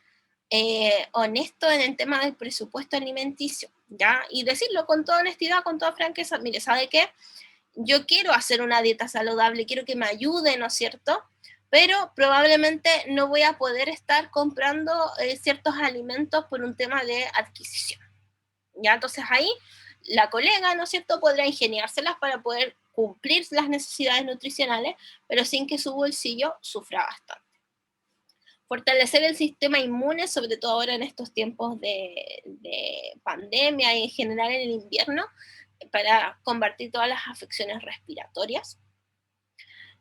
honesto en el tema del presupuesto alimenticio, ¿ya? Y decirlo con toda honestidad, con toda franqueza, mire, ¿sabe qué? Yo quiero hacer una dieta saludable, quiero que me ayude, ¿no es cierto?, pero probablemente no voy a poder estar comprando ciertos alimentos por un tema de adquisición, ¿ya? Entonces ahí la colega, ¿no es cierto?, podrá ingeniárselas para poder cumplir las necesidades nutricionales, pero sin que su bolsillo sufra bastante. Fortalecer el sistema inmune, sobre todo ahora en estos tiempos de pandemia y en general en el invierno, para combatir todas las afecciones respiratorias.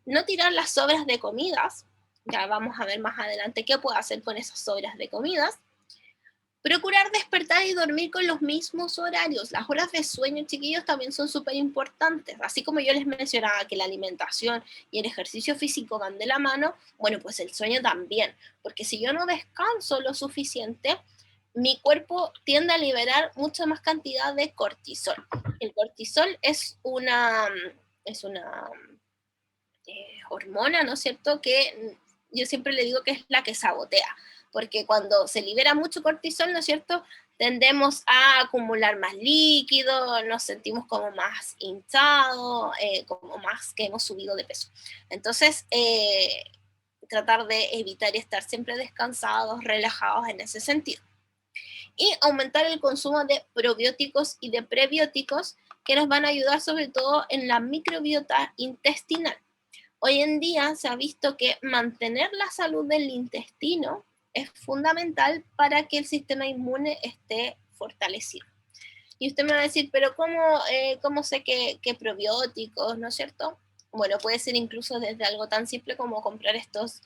No tirar las sobras de comidas, ya vamos a ver más adelante qué puedo hacer con esas sobras de comidas. Procurar despertar y dormir con los mismos horarios. Las horas de sueño, chiquillos, también son súper importantes. Así como yo les mencionaba que la alimentación y el ejercicio físico van de la mano, bueno, pues el sueño también. Porque si yo no descanso lo suficiente, mi cuerpo tiende a liberar mucha más cantidad de cortisol. El cortisol es una hormona, ¿no es cierto?, que yo siempre le digo que es la que sabotea, porque cuando se libera mucho cortisol, ¿no es cierto?, tendemos a acumular más líquido, nos sentimos como más hinchados, como más que hemos subido de peso. Entonces, tratar de evitar estar siempre descansados, relajados en ese sentido. Y aumentar el consumo de probióticos y de prebióticos que nos van a ayudar sobre todo en la microbiota intestinal. Hoy en día se ha visto que mantener la salud del intestino es fundamental para que el sistema inmune esté fortalecido. Y usted me va a decir, pero ¿cómo sé qué probióticos, ¿no es cierto? Bueno, puede ser incluso desde algo tan simple como comprar estos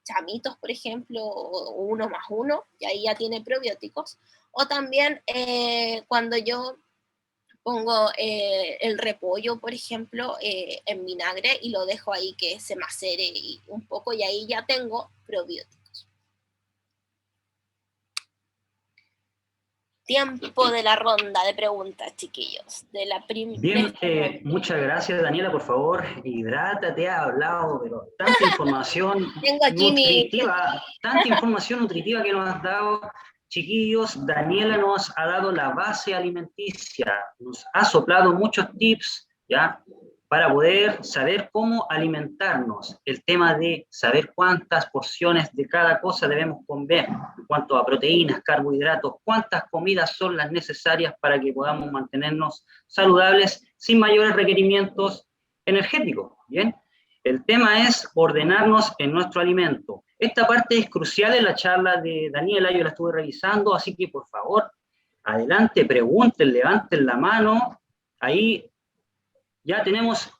chamitos, por ejemplo, o 1+1, y ahí ya tiene probióticos. O también cuando yo pongo el repollo, por ejemplo, en vinagre y lo dejo ahí que se macere un poco, y ahí ya tengo probióticos. Tiempo de la ronda de preguntas, chiquillos. Bien, muchas gracias, Daniela. Por favor, hidrátate. Ha hablado, pero tanta información nutritiva, tanta información nutritiva que nos has dado. Chiquillos, Daniela nos ha dado la base alimenticia, nos ha soplado muchos tips, ¿ya?, para poder saber cómo alimentarnos. El tema de saber cuántas porciones de cada cosa debemos comer, en cuanto a proteínas, carbohidratos, cuántas comidas son las necesarias para que podamos mantenernos saludables sin mayores requerimientos energéticos, ¿bien? El tema es ordenarnos en nuestro alimento. Esta parte es crucial en la charla de Daniela, yo la estuve revisando, así que por favor, adelante, pregunten, levanten la mano. Ahí ya tenemos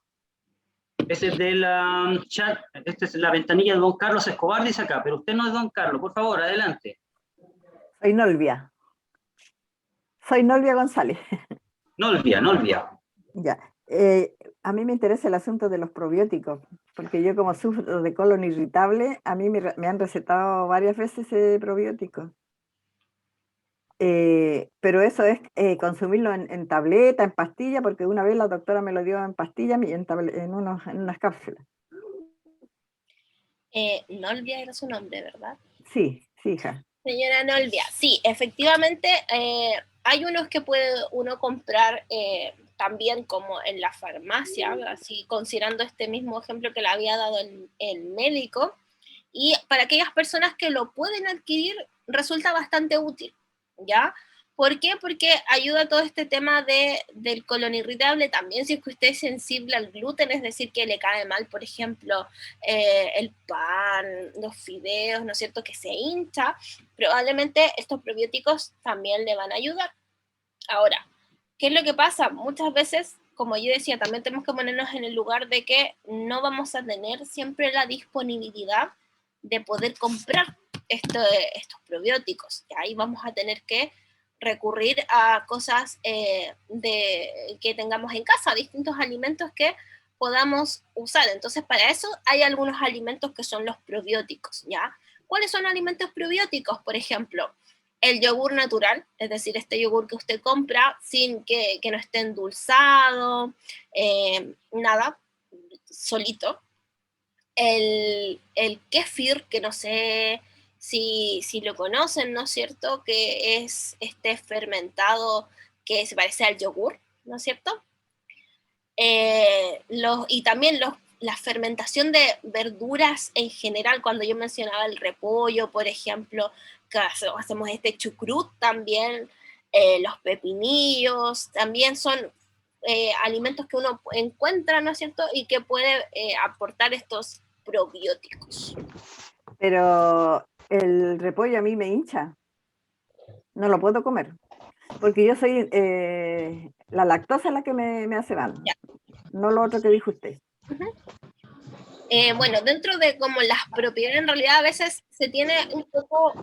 Ese es de la chat, esta es la ventanilla de don Carlos Escobar, dice acá, pero usted no es don Carlos, por favor, adelante. Soy Nolvia. Soy Nolvia González. Nolvia. Ya. A mí me interesa el asunto de los probióticos, porque yo como sufro de colon irritable, a mí me han recetado varias veces probióticos. Pero eso es consumirlo en tableta, en pastilla, porque una vez la doctora me lo dio en pastilla y en unas cápsulas. Nolvia era su nombre, ¿verdad? Sí, hija. Señora Nolvia, sí, efectivamente hay unos que puede uno comprar también como en la farmacia, así considerando este mismo ejemplo que le había dado el médico, y para aquellas personas que lo pueden adquirir resulta bastante útil, ¿ya? ¿Por qué? Porque ayuda a todo este tema del colon irritable, también si es que usted es sensible al gluten, es decir, que le cae mal, por ejemplo, el pan, los fideos, ¿no es cierto?, que se hincha, probablemente estos probióticos también le van a ayudar. Ahora, ¿qué es lo que pasa? Muchas veces, como yo decía, también tenemos que ponernos en el lugar de que no vamos a tener siempre la disponibilidad de poder comprar estos probióticos. Y ahí vamos a tener que recurrir a cosas que tengamos en casa, distintos alimentos que podamos usar. Entonces, para eso hay algunos alimentos que son los probióticos, ¿ya? ¿Cuáles son alimentos probióticos? Por ejemplo, el yogur natural, es decir, este yogur que usted compra sin que no esté endulzado, nada, solito. El kéfir, que no sé si lo conocen, ¿no es cierto?, que es este fermentado que se parece al yogur, ¿no es cierto? Y también la fermentación de verduras en general, cuando yo mencionaba el repollo, por ejemplo, que hacemos este chucrut también, los pepinillos, también son alimentos que uno encuentra, ¿no es cierto?, y que puede aportar estos probióticos. Pero el repollo a mí me hincha. No lo puedo comer. Porque yo soy, la lactosa es la que me hace mal. Ya. No lo otro que dijo usted. Bueno, dentro de como las propiedades, en realidad a veces se tiene un poco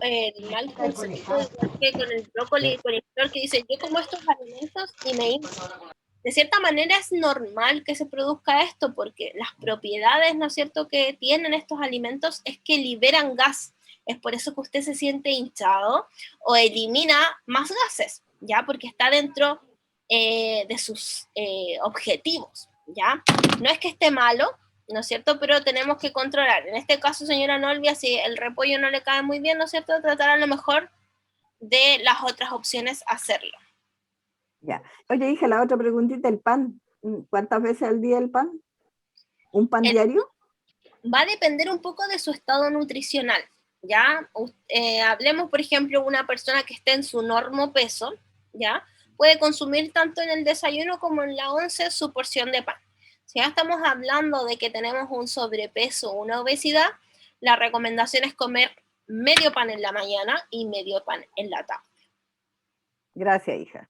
mal concepto, igual que con el brócoli y con el coliflor, que dice, yo como estos alimentos y me hincho. De cierta manera es normal que se produzca esto, porque las propiedades, ¿no es cierto?, que tienen estos alimentos es que liberan gas. Es por eso que usted se siente hinchado o elimina más gases, ¿ya? Porque está dentro de sus objetivos, ¿ya? No es que esté malo, ¿no es cierto?, pero tenemos que controlar. En este caso, señora Nolvia, si el repollo no le cae muy bien, ¿no es cierto?, tratar a lo mejor de las otras opciones hacerlo. Ya. Oye, hija, la otra preguntita, el pan. ¿Cuántas veces al día el pan? ¿Un pan diario? Va a depender un poco de su estado nutricional, ¿ya? Hablemos, por ejemplo, una persona que esté en su normopeso, ¿ya? Puede consumir tanto en el desayuno como en la once su porción de pan. Si ya estamos hablando de que tenemos un sobrepeso o una obesidad, la recomendación es comer medio pan en la mañana y medio pan en la tarde. Gracias, hija.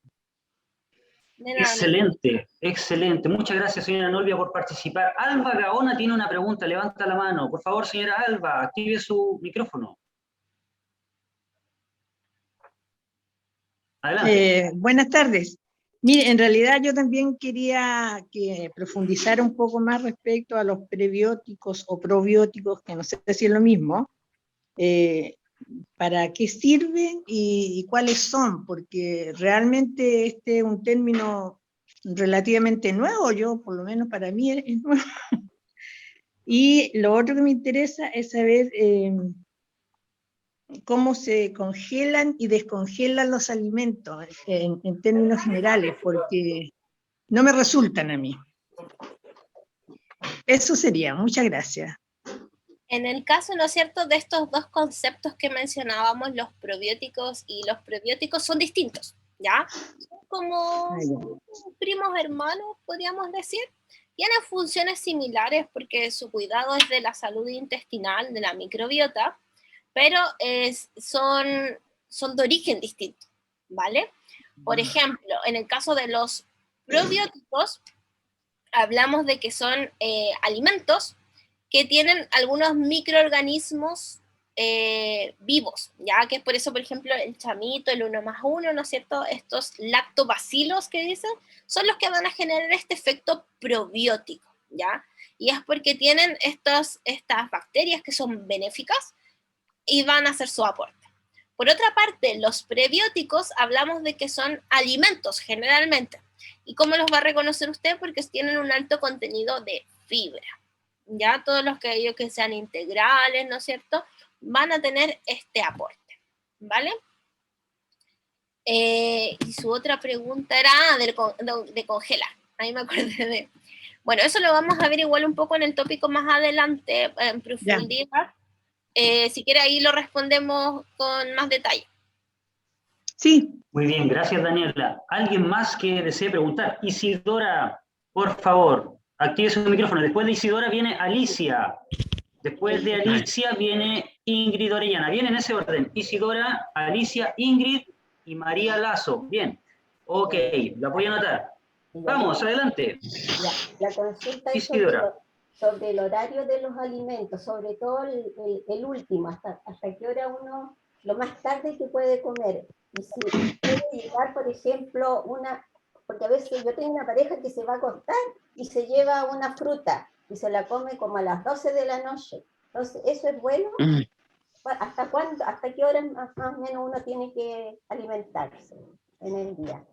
Excelente, excelente. Muchas gracias, señora Nolvia, por participar. Alba Gaona tiene una pregunta, levanta la mano. Por favor, señora Alba, active su micrófono. Adelante. Buenas tardes. Mire, en realidad yo también quería que profundizara un poco más respecto a los prebióticos o probióticos, que no sé si es lo mismo. ¿Para qué sirven y cuáles son? Porque realmente este es un término relativamente nuevo, yo por lo menos para mí es nuevo. Y lo otro que me interesa es saber cómo se congelan y descongelan los alimentos en términos generales, porque no me resultan a mí. Eso sería, muchas gracias. En el caso, ¿no es cierto?, de estos dos conceptos que mencionábamos, los probióticos y los prebióticos son distintos, ¿ya? Son como primos hermanos, podríamos decir. Tienen funciones similares porque su cuidado es de la salud intestinal, de la microbiota, pero son de origen distinto, ¿vale? Por ejemplo, en el caso de los probióticos, hablamos de que son alimentos que tienen algunos microorganismos vivos, ya que es por eso, por ejemplo, el chamito, el 1+1, ¿no es cierto? Estos lactobacilos que dicen, son los que van a generar este efecto probiótico, ¿ya? Y es porque tienen estas bacterias que son benéficas y van a hacer su aporte. Por otra parte, los prebióticos hablamos de que son alimentos generalmente. ¿Y cómo los va a reconocer usted? Porque tienen un alto contenido de fibra. Ya todos los que sean integrales, ¿no es cierto?, van a tener este aporte, ¿vale? Y su otra pregunta era de congelar. Ahí me acordé de... Bueno, eso lo vamos a ver igual un poco en el tópico más adelante, en profundidad. Si quiere ahí lo respondemos con más detalle. Sí. Muy bien, gracias Daniela. ¿Alguien más que desee preguntar? Isidora, por favor, active su micrófono. Después de Isidora viene Alicia. Después de Alicia viene Ingrid Orellana. Viene en ese orden. Isidora, Alicia, Ingrid y María Lazo. Bien. Ok, la voy a anotar. Vamos, adelante. La consulta es sobre el horario de los alimentos, sobre todo el último, hasta qué hora uno, lo más tarde que puede comer. Y si puede llevar, por ejemplo, porque a veces yo tengo una pareja que se va a acostar y se lleva una fruta y se la come como a las 12 de la noche. Entonces, ¿eso es bueno? ¿Hasta cuándo, hasta qué hora más o menos uno tiene que alimentarse en el día?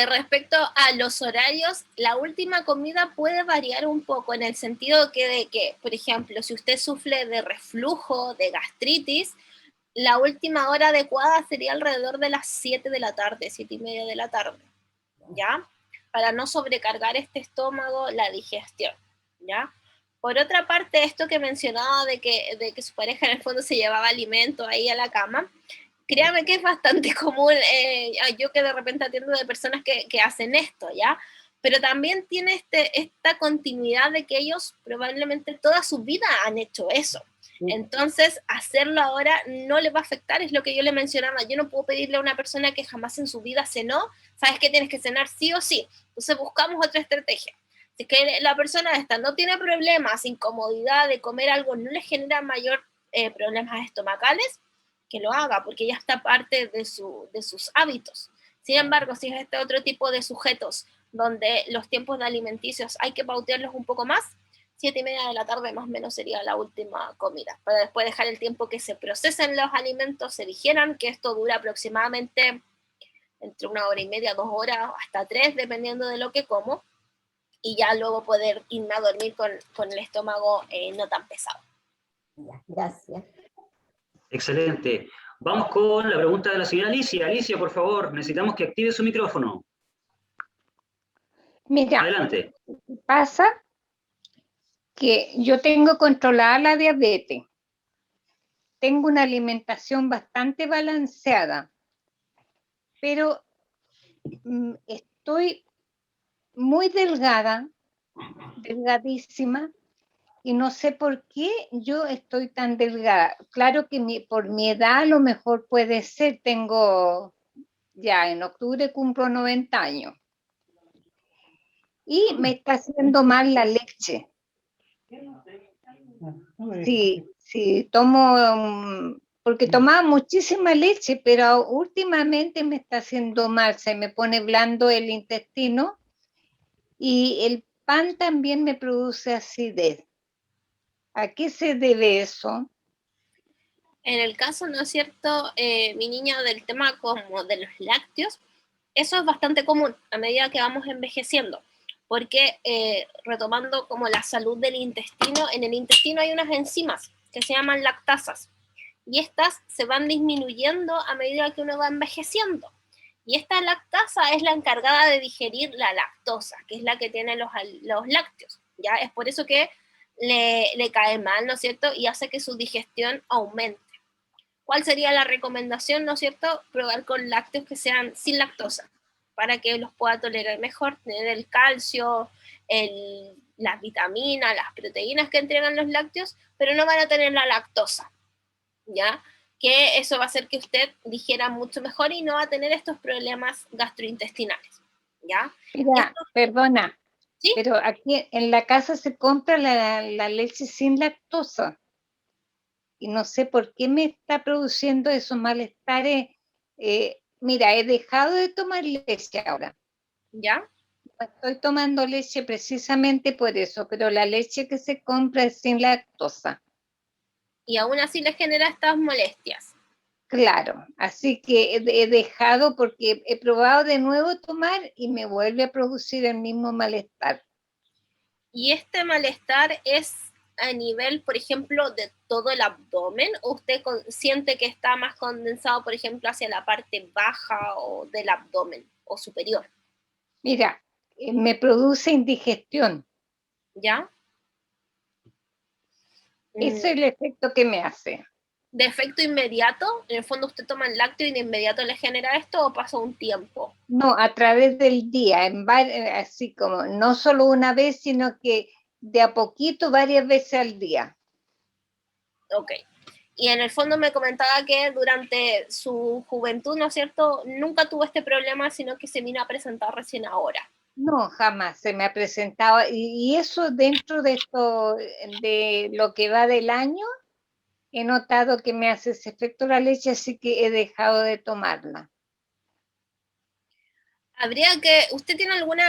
Respecto a los horarios, la última comida puede variar un poco en el sentido de que, por ejemplo, si usted sufre de reflujo, de gastritis, la última hora adecuada sería alrededor de las 7 de la tarde, 7:30 de la tarde, ¿ya? Para no sobrecargar este estómago, la digestión, ¿ya? Por otra parte, esto que mencionaba de que su pareja en el fondo se llevaba alimento ahí a la cama, créame que es bastante común, yo que de repente atiendo de personas que hacen esto, ¿ya? Pero también tiene esta continuidad de que ellos probablemente toda su vida han hecho eso. Entonces, hacerlo ahora no le va a afectar, es lo que yo le mencionaba. Yo no puedo pedirle a una persona que jamás en su vida cenó, ¿sabes qué? Tienes que cenar sí o sí. Entonces buscamos otra estrategia. Si es que la persona esta no tiene problemas, incomodidad de comer algo, no le genera mayor problemas estomacales, que lo haga, porque ya está parte de sus hábitos. Sin embargo, si es este otro tipo de sujetos donde los tiempos de alimenticios hay que pautearlos un poco más, 7:30 de la tarde más o menos sería la última comida, para después dejar el tiempo que se procesen los alimentos, se digieran, que esto dura aproximadamente entre 1 hora y media, 2 horas, hasta 3, dependiendo de lo que como, y ya luego poder irme a dormir con el estómago no tan pesado. Ya, gracias. Excelente. Vamos con la pregunta de la señora Alicia. Alicia, por favor, necesitamos que active su micrófono. Mira, adelante. Pasa que yo tengo controlada la diabetes. Tengo una alimentación bastante balanceada, pero estoy muy delgada, delgadísima, y no sé por qué yo estoy tan delgada. Claro que por mi edad a lo mejor puede ser, ya en octubre cumplo 90 años. Y me está haciendo mal la leche. Sí, tomo, porque tomaba muchísima leche, pero últimamente me está haciendo mal, se me pone blando el intestino y el pan también me produce acidez. ¿A qué se debe eso? En el caso, ¿no es cierto, mi niña, del tema como de los lácteos, eso es bastante común a medida que vamos envejeciendo, porque retomando como la salud del intestino, en el intestino hay unas enzimas que se llaman lactasas, y estas se van disminuyendo a medida que uno va envejeciendo. Y esta lactasa es la encargada de digerir la lactosa, que es la que tienen los lácteos, ¿ya? Es por eso que le cae mal, ¿no es cierto? Y hace que su digestión aumente. ¿Cuál sería la recomendación, no es cierto? Probar con lácteos que sean sin lactosa, para que los pueda tolerar mejor, tener el calcio, las vitaminas, las proteínas que entregan los lácteos, pero no van a tener la lactosa, ¿ya? Que eso va a hacer que usted digiera mucho mejor y no va a tener estos problemas gastrointestinales. ¿ya? Mira, perdona, ¿Sí? pero aquí en la casa se compra la leche sin lactosa. Y no sé por qué me está produciendo esos malestares. Mira, he dejado de tomar leche ahora. ¿Ya? No estoy tomando leche precisamente por eso, pero la leche que se compra es sin lactosa. Y aún así le genera estas molestias. Claro, así que he dejado porque he probado de nuevo tomar y me vuelve a producir el mismo malestar. ¿Y este malestar es a nivel, por ejemplo, de todo el abdomen? ¿O usted siente que está más condensado, por ejemplo, hacia la parte baja o del abdomen o superior? Mira, me produce indigestión. ¿Ya? Ese es el efecto que me hace. ¿De efecto inmediato? ¿En el fondo usted toma el lácteo y de inmediato le genera esto o pasa un tiempo? No, a través del día, así como no solo una vez, sino que de a poquito, varias veces al día. Ok. Y en el fondo me comentaba que durante su juventud, ¿no es cierto?, nunca tuvo este problema, sino que se vino a presentar recién ahora. No, jamás se me ha presentado. Y eso dentro de esto, de lo que va del año, he notado que me hace ese efecto la leche, así que he dejado de tomarla. ¿Habría que, usted tiene alguna,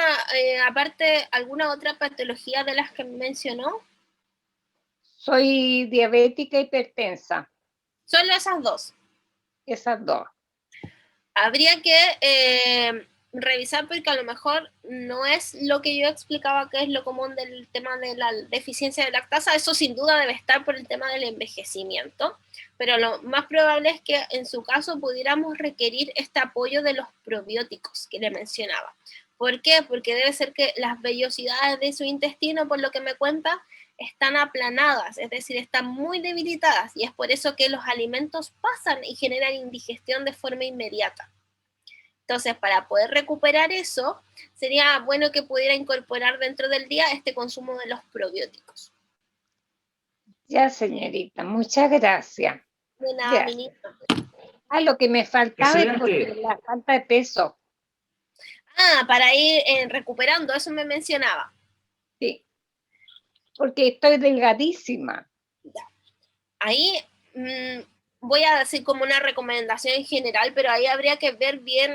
aparte, alguna otra patología de las que mencionó? Soy diabética hipertensa. Solo esas dos. Esas dos. Habría que revisar porque a lo mejor no es lo que yo explicaba que es lo común del tema de la deficiencia de lactasa. Eso sin duda debe estar por el tema del envejecimiento, pero lo más probable es que en su caso pudiéramos requerir este apoyo de los probióticos que le mencionaba. ¿Por qué? Porque debe ser que las vellosidades de su intestino, por lo que me cuenta, están aplanadas, es decir, están muy debilitadas, y es por eso que los alimentos pasan y generan indigestión de forma inmediata. Entonces, para poder recuperar eso, sería bueno que pudiera incorporar dentro del día este consumo de los probióticos. Ya, señorita, muchas gracias. De nada, mi niña. Lo que me faltaba es Excelente. la falta de peso. Para ir recuperando, eso me mencionaba. Sí, porque estoy delgadísima. Ya. Ahí voy a decir como una recomendación en general, pero ahí habría que ver bien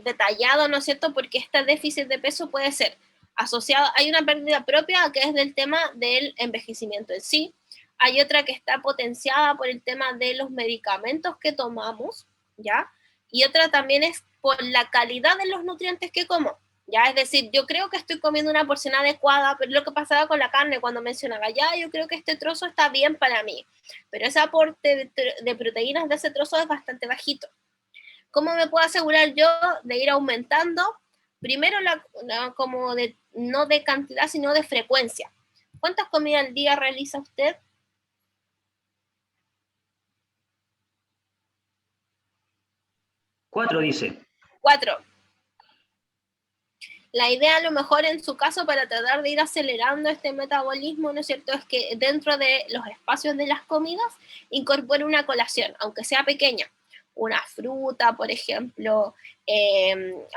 detallado, ¿no es cierto? Porque este déficit de peso puede ser asociado, hay una pérdida propia que es del tema del envejecimiento en sí, hay otra que está potenciada por el tema de los medicamentos que tomamos, ¿ya? Y otra también es por la calidad de los nutrientes que como. Ya, es decir, yo creo que estoy comiendo una porción adecuada, pero lo que pasaba con la carne cuando mencionaba, ya, yo creo que este trozo está bien para mí, pero ese aporte de proteínas de ese trozo es bastante bajito. ¿Cómo me puedo asegurar yo de ir aumentando? Primero, como no de cantidad, sino de frecuencia. ¿Cuántas comidas al día realiza usted? 4 dice. 4. La idea a lo mejor en su caso para tratar de ir acelerando este metabolismo, ¿no es cierto?, es que dentro de los espacios de las comidas incorpore una colación, aunque sea pequeña. Una fruta, por ejemplo,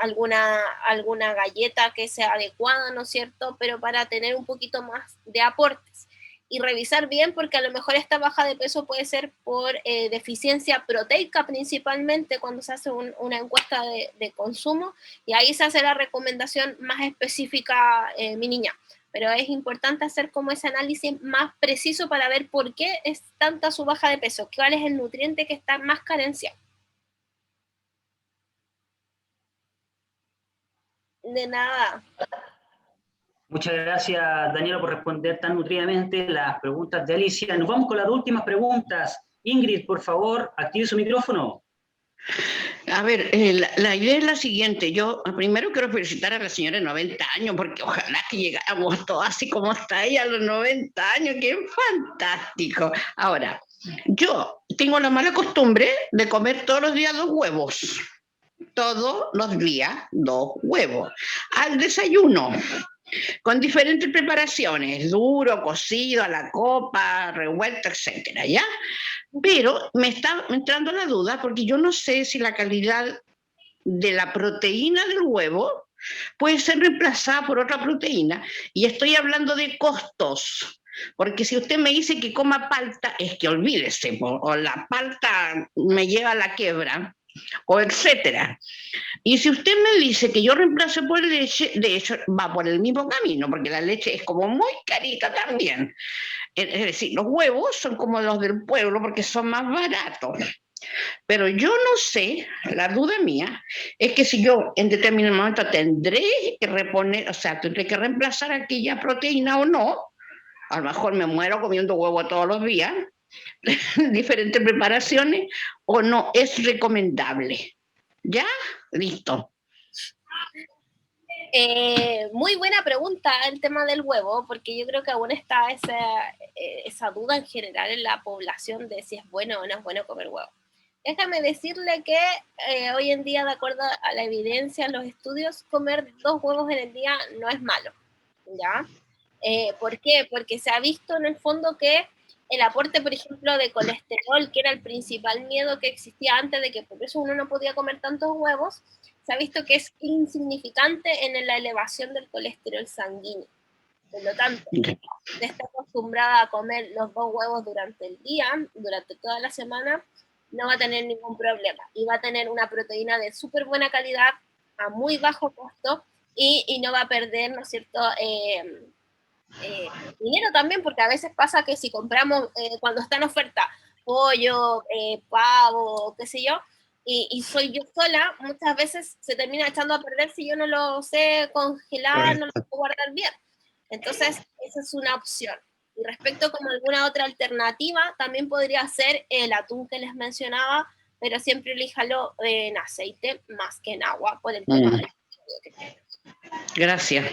alguna galleta que sea adecuada, ¿no es cierto?, pero para tener un poquito más de aportes. Y revisar bien, porque a lo mejor esta baja de peso puede ser por deficiencia proteica principalmente cuando se hace una encuesta de consumo, y ahí se hace la recomendación más específica, mi niña. Pero es importante hacer como ese análisis más preciso para ver por qué es tanta su baja de peso, cuál es el nutriente que está más carenciado. De nada. Muchas gracias, Daniela, por responder tan nutridamente las preguntas de Alicia. Nos vamos con las últimas preguntas. Ingrid, por favor, active su micrófono. A ver, la idea es la siguiente. Yo primero quiero felicitar a la señora de 90 años, porque ojalá que llegáramos todos así como está ella a los 90 años. ¡Qué fantástico! Ahora, yo tengo la mala costumbre de comer todos los días 2 huevos. Todos los días 2 huevos. Al desayuno, con diferentes preparaciones, duro, cocido, a la copa, revuelto, etcétera, ¿ya? Pero me está entrando la duda porque yo no sé si la calidad de la proteína del huevo puede ser reemplazada por otra proteína. Y estoy hablando de costos, porque si usted me dice que coma palta, es que olvídese, o la palta me lleva a la quiebra, o etcétera. Y si usted me dice que yo reemplace por leche, de hecho va por el mismo camino, porque la leche es como muy carita también. Es decir, los huevos son como los del pueblo porque son más baratos. Pero yo no sé, la duda mía es que si yo en determinado momento tendré que reponer, o sea, tendré que reemplazar aquella proteína o no, a lo mejor me muero comiendo huevo todos los días, diferentes preparaciones, o no es recomendable. ¿Ya? Listo. Muy buena pregunta el tema del huevo, porque yo creo que aún está esa duda en general en la población de si es bueno o no es bueno comer huevo. Déjame decirle que hoy en día, de acuerdo a la evidencia, los estudios, comer 2 huevos en el día no es malo, ¿ya? ¿Por qué? Porque se ha visto en el fondo que el aporte, por ejemplo, de colesterol, que era el principal miedo que existía antes de que por eso uno no podía comer tantos huevos, se ha visto que es insignificante en la elevación del colesterol sanguíneo. Por lo tanto, si usted está acostumbrada a comer los 2 huevos durante el día, durante toda la semana, no va a tener ningún problema. Y va a tener una proteína de súper buena calidad, a muy bajo costo, y no va a perder, ¿no es cierto?, dinero también, porque a veces pasa que si compramos cuando está en oferta pollo, pavo, qué sé yo, y soy yo sola, muchas veces se termina echando a perder si yo no lo sé congelar, no lo puedo guardar bien. Entonces, esa es una opción. Y respecto como alguna otra alternativa, también podría ser el atún que les mencionaba, pero siempre elíjalo en aceite más que en agua, por el tema del que tiene. Gracias.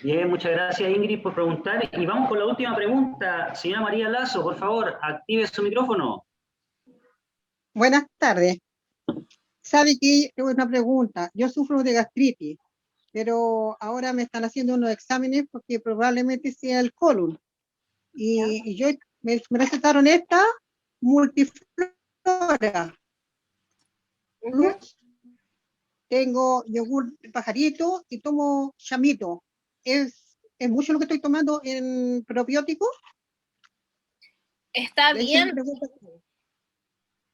Bien, muchas gracias Ingrid por preguntar. Y vamos con la última pregunta. Señora María Lazo, por favor, active su micrófono. Buenas tardes. ¿Sabe qué? Tengo una pregunta. Yo sufro de gastritis, pero ahora me están haciendo unos exámenes porque probablemente sea el colon. Y yo me recetaron esta multiflora. Tengo yogur de pajarito y tomo chamito. ¿Es mucho lo que estoy tomando en probiótico? Está bien.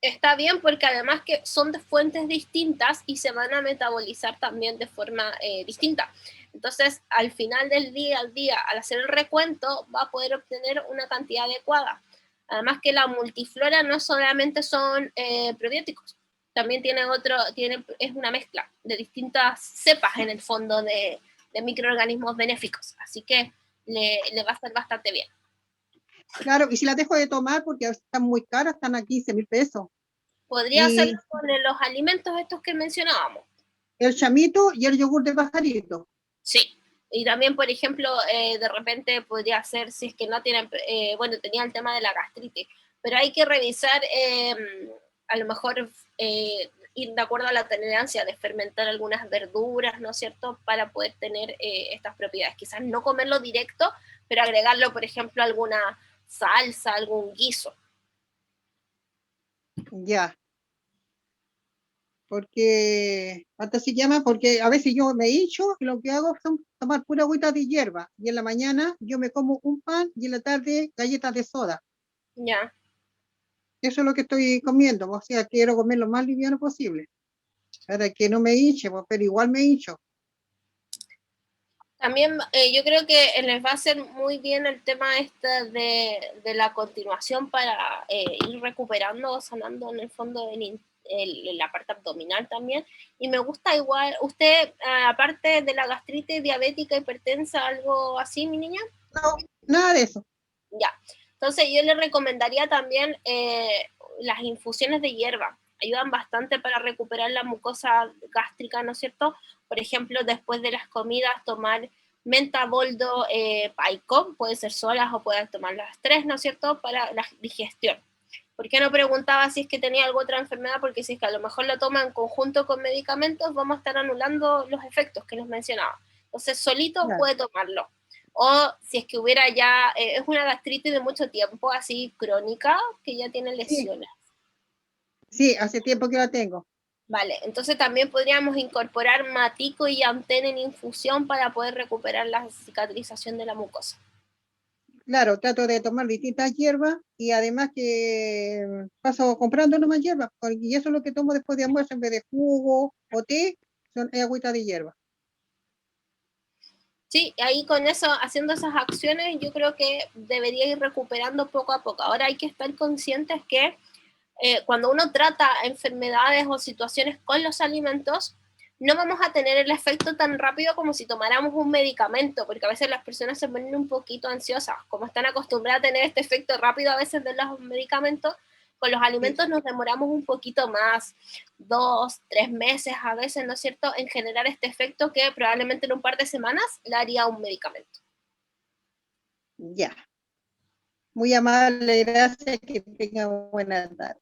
Está bien porque además que son de fuentes distintas y se van a metabolizar también de forma distinta. Entonces, al final del día, al hacer el recuento, va a poder obtener una cantidad adecuada. Además que la multiflora no solamente son probióticos, también es una mezcla de distintas cepas en el fondo de microorganismos benéficos. Así que le va a hacer bastante bien. Claro, y si la dejo de tomar porque están muy caras, están a 15.000 pesos. Podría hacerlo con los alimentos estos que mencionábamos. El chamito y el yogur de pajarito. Sí, y también, por ejemplo, de repente podría ser, si es que no tienen, bueno, tenía el tema de la gastritis, pero hay que revisar, a lo mejor ir de acuerdo a la tolerancia de fermentar algunas verduras, ¿no es cierto?, para poder tener estas propiedades. Quizás no comerlo directo, pero agregarlo, por ejemplo, a alguna salsa, algún guiso. Ya. Porque, ¿cuánto se llama? Porque a veces yo me hincho y lo que hago es tomar pura agüita de hierba. Y en la mañana yo me como un pan y en la tarde galletas de soda. Ya. Eso es lo que estoy comiendo. O sea, quiero comer lo más liviano posible. Para que no me hinche, pero igual me hincho. También yo creo que les va a hacer muy bien el tema de la continuación para ir recuperando, sanando en el fondo la parte abdominal también. Y me gusta igual, usted, aparte de la gastritis diabética, hipertensa, algo así, mi niña. No, nada de eso. Ya, entonces yo le recomendaría también las infusiones de hierba. Ayudan bastante para recuperar la mucosa gástrica, ¿no es cierto? Por ejemplo, después de las comidas, tomar menta, boldo, paico, puede ser solas o pueden tomar las 3, ¿no es cierto?, para la digestión. ¿Por qué no preguntaba si es que tenía alguna otra enfermedad? Porque si es que a lo mejor lo toma en conjunto con medicamentos, vamos a estar anulando los efectos que les mencionaba. Entonces, solito puede tomarlo. O si es que hubiera ya, es una gastritis de mucho tiempo, así crónica, que ya tiene lesiones. Sí, hace tiempo que la tengo. Vale, entonces también podríamos incorporar matico y antena en infusión para poder recuperar la cicatrización de la mucosa. Claro, trato de tomar distintas hierbas y además que paso comprando nomás hierbas, y eso es lo que tomo después de almuerzo en vez de jugo o té, es agüita de hierba. Sí, ahí con eso, haciendo esas acciones, yo creo que debería ir recuperando poco a poco. Ahora hay que estar conscientes que cuando uno trata enfermedades o situaciones con los alimentos, no vamos a tener el efecto tan rápido como si tomáramos un medicamento, porque a veces las personas se ponen un poquito ansiosas, como están acostumbradas a tener este efecto rápido a veces de los medicamentos, con los alimentos nos demoramos un poquito más, 2, 3 meses a veces, ¿no es cierto?, en generar este efecto que probablemente en un par de semanas le haría un medicamento. Ya. Muy amable, gracias, que tenga buena tarde.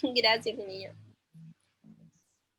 Gracias, mi niña.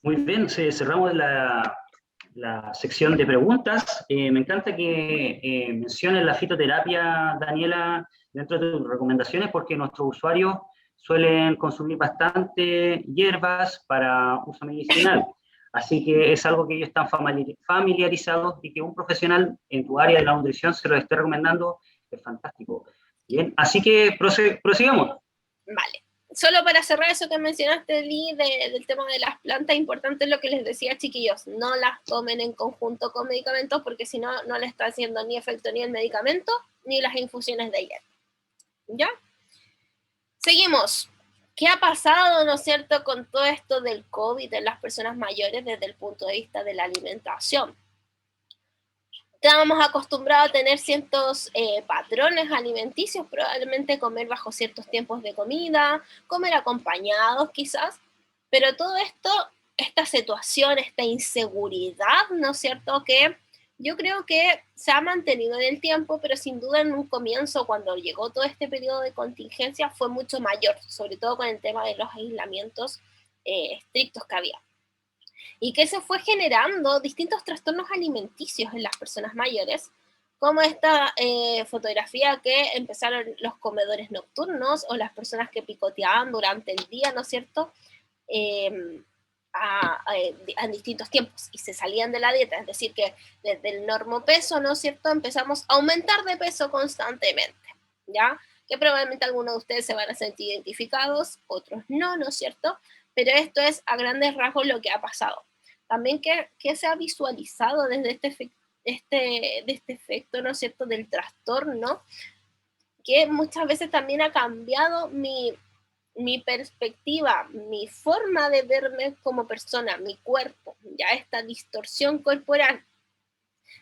Muy bien, cerramos la sección de preguntas. Me encanta que menciones la fitoterapia, Daniela, dentro de tus recomendaciones, porque nuestros usuarios suelen consumir bastante hierbas para uso medicinal. Así que es algo que ellos están familiarizados, y que un profesional en tu área de la nutrición se lo esté recomendando es fantástico. Bien, así que prosigamos. Vale. Solo para cerrar eso que mencionaste, Lee, del tema de las plantas, importante es lo que les decía, chiquillos, no las tomen en conjunto con medicamentos, porque si no, no le está haciendo ni efecto ni el medicamento, ni las infusiones de hierro. ¿Ya? Seguimos. ¿Qué ha pasado, no es cierto, con todo esto del COVID en las personas mayores desde el punto de vista de la alimentación? Estábamos acostumbrados a tener ciertos patrones alimenticios, probablemente comer bajo ciertos tiempos de comida, comer acompañados quizás, pero todo esto, esta situación, esta inseguridad, ¿no es cierto?, que yo creo que se ha mantenido en el tiempo, pero sin duda en un comienzo, cuando llegó todo este periodo de contingencia, fue mucho mayor, sobre todo con el tema de los aislamientos estrictos que había. Y que se fue generando distintos trastornos alimenticios en las personas mayores, como esta fotografía que empezaron los comedores nocturnos o las personas que picoteaban durante el día, ¿no es cierto?, en distintos tiempos y se salían de la dieta, es decir, que desde el normopeso, ¿no es cierto?, empezamos a aumentar de peso constantemente, ¿ya? Que probablemente algunos de ustedes se van a sentir identificados, otros no, ¿no es cierto?, pero esto es a grandes rasgos lo que ha pasado. También que se ha visualizado desde este efecto, ¿no es cierto?, del trastorno, que muchas veces también ha cambiado mi perspectiva, mi forma de verme como persona, mi cuerpo, ya esta distorsión corporal,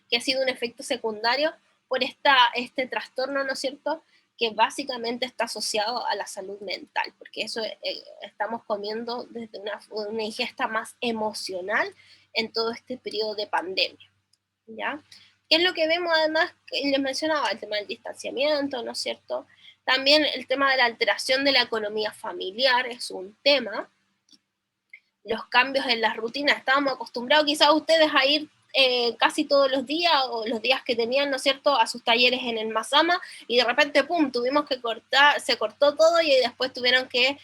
que ha sido un efecto secundario por este trastorno, ¿no es cierto?, que básicamente está asociado a la salud mental, porque eso estamos comiendo desde una ingesta más emocional en todo este periodo de pandemia, ¿ya? ¿Qué es lo que vemos además? Que les mencionaba, el tema del distanciamiento, ¿no es cierto? También el tema de la alteración de la economía familiar es un tema. Los cambios en las rutinas, estábamos acostumbrados quizás ustedes a ir casi todos los días, o los días que tenían, ¿no es cierto?, a sus talleres en el Mazama, y de repente, pum, tuvimos que cortar, se cortó todo, y después tuvieron que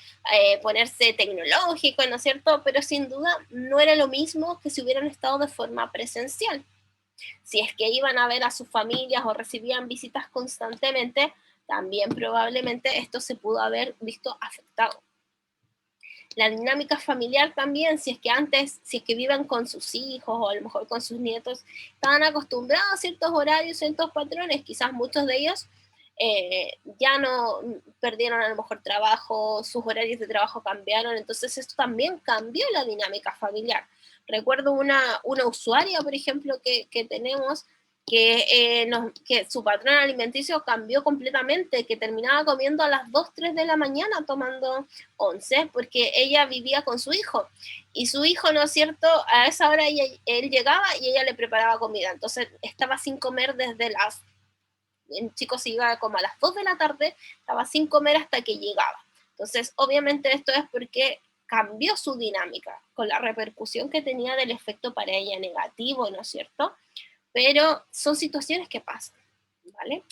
ponerse tecnológico, ¿no es cierto?, pero sin duda no era lo mismo que si hubieran estado de forma presencial. Si es que iban a ver a sus familias o recibían visitas constantemente, también probablemente esto se pudo haber visto afectado. La dinámica familiar también, si es que viven con sus hijos o a lo mejor con sus nietos, estaban acostumbrados a ciertos horarios, ciertos patrones, quizás muchos de ellos ya no perdieron a lo mejor trabajo, sus horarios de trabajo cambiaron, entonces esto también cambió la dinámica familiar. Recuerdo una usuaria, por ejemplo, que tenemos, que su patrón alimenticio cambió completamente, que terminaba comiendo a las 2, 3 de la mañana tomando once, porque ella vivía con su hijo, y su hijo, ¿no es cierto?, a esa hora él llegaba y ella le preparaba comida, entonces estaba sin comer desde el chico se iba como a las 2 de la tarde, estaba sin comer hasta que llegaba. Entonces, obviamente esto es porque cambió su dinámica, con la repercusión que tenía del efecto para ella negativo, ¿no es cierto?, pero son situaciones que pasan, ¿vale?